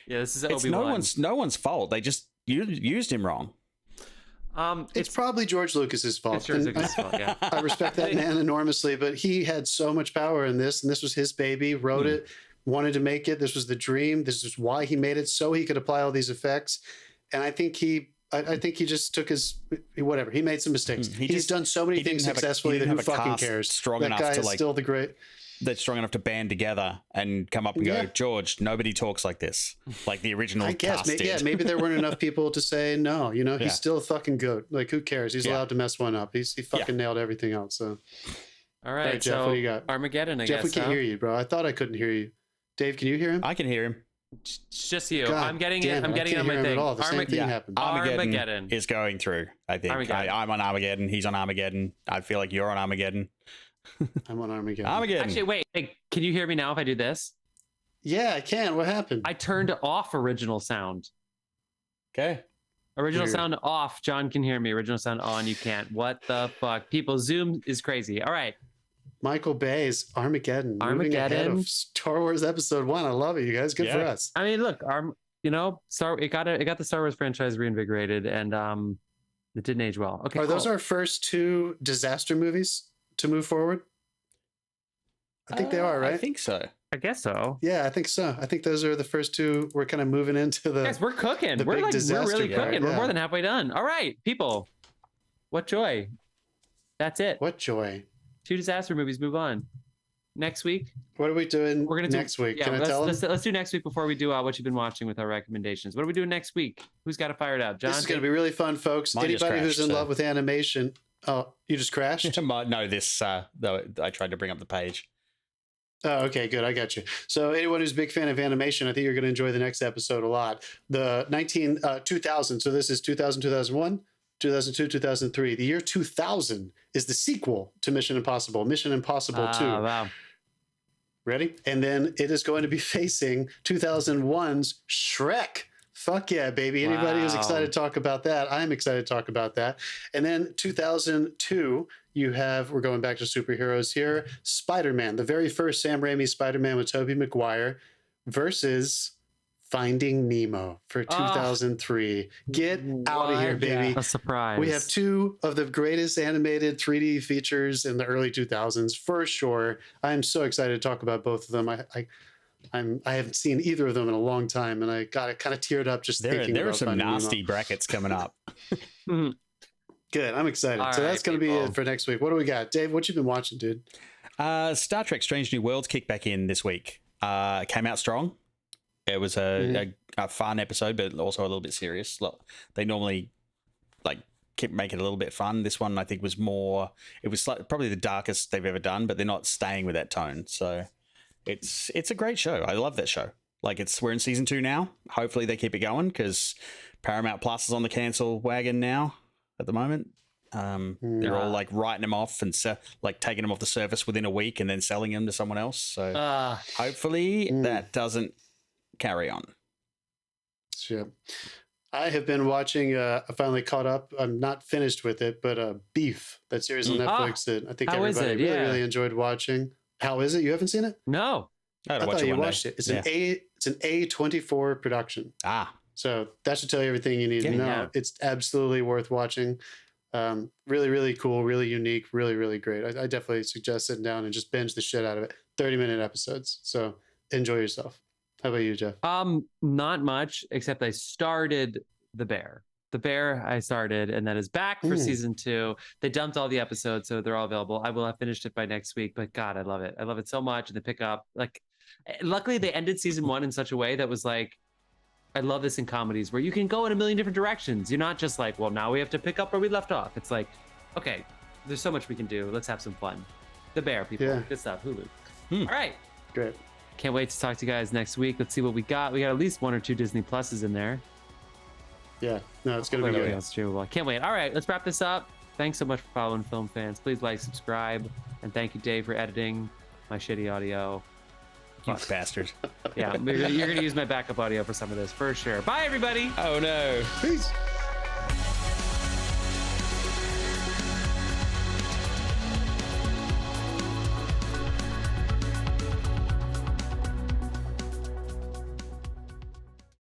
this is Obi-Wan. No one's fault. They just used him wrong. It's probably George Lucas's fault. It's George Lucas's fault, yeah. I respect that man enormously, but he had so much power in this, and this was his baby, wrote it, wanted to make it. This was the dream. This is why he made it, so he could apply all these effects. And I think he just took his whatever. He made some mistakes. He's done so many things successfully that who fucking cares? Strong that enough guy to is like still the great. That's strong enough to band together and come up and go, George, nobody talks like this, like the original. I guess, maybe there weren't enough people to say no. You know, he's still a fucking goat. Like, who cares? He's allowed to mess one up. He fucking nailed everything else. So, all right, Jeff, so what do you got? Armageddon. Jeff, we can't hear you, bro. I thought I couldn't hear you. Dave, can you hear him? I can hear him. It's just you. God I'm getting damn it. I'm getting it on my thing. The same thing happened. Armageddon is going through. I think I'm on Armageddon. He's on Armageddon. I feel like you're on Armageddon. I'm on Armageddon. Actually, wait. Can you hear me now if I do this? Yeah, I can. What happened? I turned off original sound. Okay. Original sound off. John can hear me. Original sound on. You can't. What the fuck? People, Zoom is crazy. All right. Michael Bay's Armageddon. Moving ahead of Star Wars Episode 1. I love it, you guys. Good for us. I mean, look, it got the Star Wars franchise reinvigorated, and it didn't age well. Okay, are those our first two disaster movies to move forward? I think they are, right? I think so. I guess so. Yeah, I think so. I think those are the first two. We're kind of moving into the. Guys, we're cooking. We're really cooking. We're more than halfway done. All right, people. What joy. That's it. What joy. 2 disaster movies. Move on. Next week. What are we doing? We're gonna do next week. Can I tell them? Let's do next week before we do what you've been watching with our recommendations. What are we doing next week? Who's got to fire it up? John. This is gonna be really fun, folks. Anybody who's in love with animation. Oh, you just crashed? No, this. I tried to bring up the page. Oh, okay, good. I got you. So anyone who's a big fan of animation, I think you're going to enjoy the next episode a lot. The 2000. So this is 2000, 2001, 2002, 2003. The year 2000 is the sequel to Mission Impossible 2. Wow. Ready? And then it is going to be facing 2001's Shrek. Fuck yeah, baby. Anybody who's excited to talk about that, I'm excited to talk about that. And then 2002, we're going back to superheroes here, Spider-Man, the very first Sam Raimi Spider-Man with Tobey Maguire versus Finding Nemo for 2003. Get out of here, baby. A surprise. We have 2 of the greatest animated 3D features in the early 2000s, for sure. I'm so excited to talk about both of them. I haven't seen either of them in a long time, and I got kind of teared up just thinking about there are some nasty Nemo. brackets coming up. Good. I'm excited. So that's going to be it for next week. What do we got? Dave, what you been watching, dude? Star Trek Strange New Worlds kicked back in this week. Came out strong. It was a fun episode, but also a little bit serious. Look, they normally keep making it a little bit fun. This one I think was more. It was probably the darkest they've ever done, but they're not staying with that tone. So it's a great show. I love that show. Like we're in season 2 now. Hopefully they keep it going because Paramount Plus is on the cancel wagon now at the moment. They're all like writing them off and like taking them off the service within a week and then selling them to someone else. So hopefully that doesn't carry on. Sure. I have been watching. I finally caught up. I'm not finished with it, but Beef, that series on Netflix that I think everybody really enjoyed watching. How is it? You haven't seen it? No. I thought you watched it. It's an A24 production. So that should tell you everything you need to know. Yeah. It's absolutely worth watching. Really, really cool, really unique, really, really great. I definitely suggest sitting down and just binge the shit out of it. 30-minute episodes. So enjoy yourself. How about you, Jeff? Not much, except I started The Bear. The Bear I started, and that is back for season 2. They dumped all the episodes, so they're all available. I will have finished it by next week, but God, I love it. I love it so much. And they pick up, like, luckily they ended season 1 in such a way that was like, I love this in comedies where you can go in a million different directions. You're not just like, well, now we have to pick up where we left off. It's like, okay, there's so much we can do. Let's have some fun. The Bear, people. Yeah. Good stuff. Hulu. All right. Great. Can't wait to talk to you guys next week. Let's see what we got. We got at least 1 or 2 Disney Pluses in there. Yeah. No, it's going to be good. That's true. Well, I can't wait. All right. Let's wrap this up. Thanks so much for following Film Fans. Please like, subscribe. And thank you, Dave, for editing my shitty audio. You bastard. Yeah, you're going to use my backup audio for some of this, for sure. Bye, everybody. Oh, no. Peace.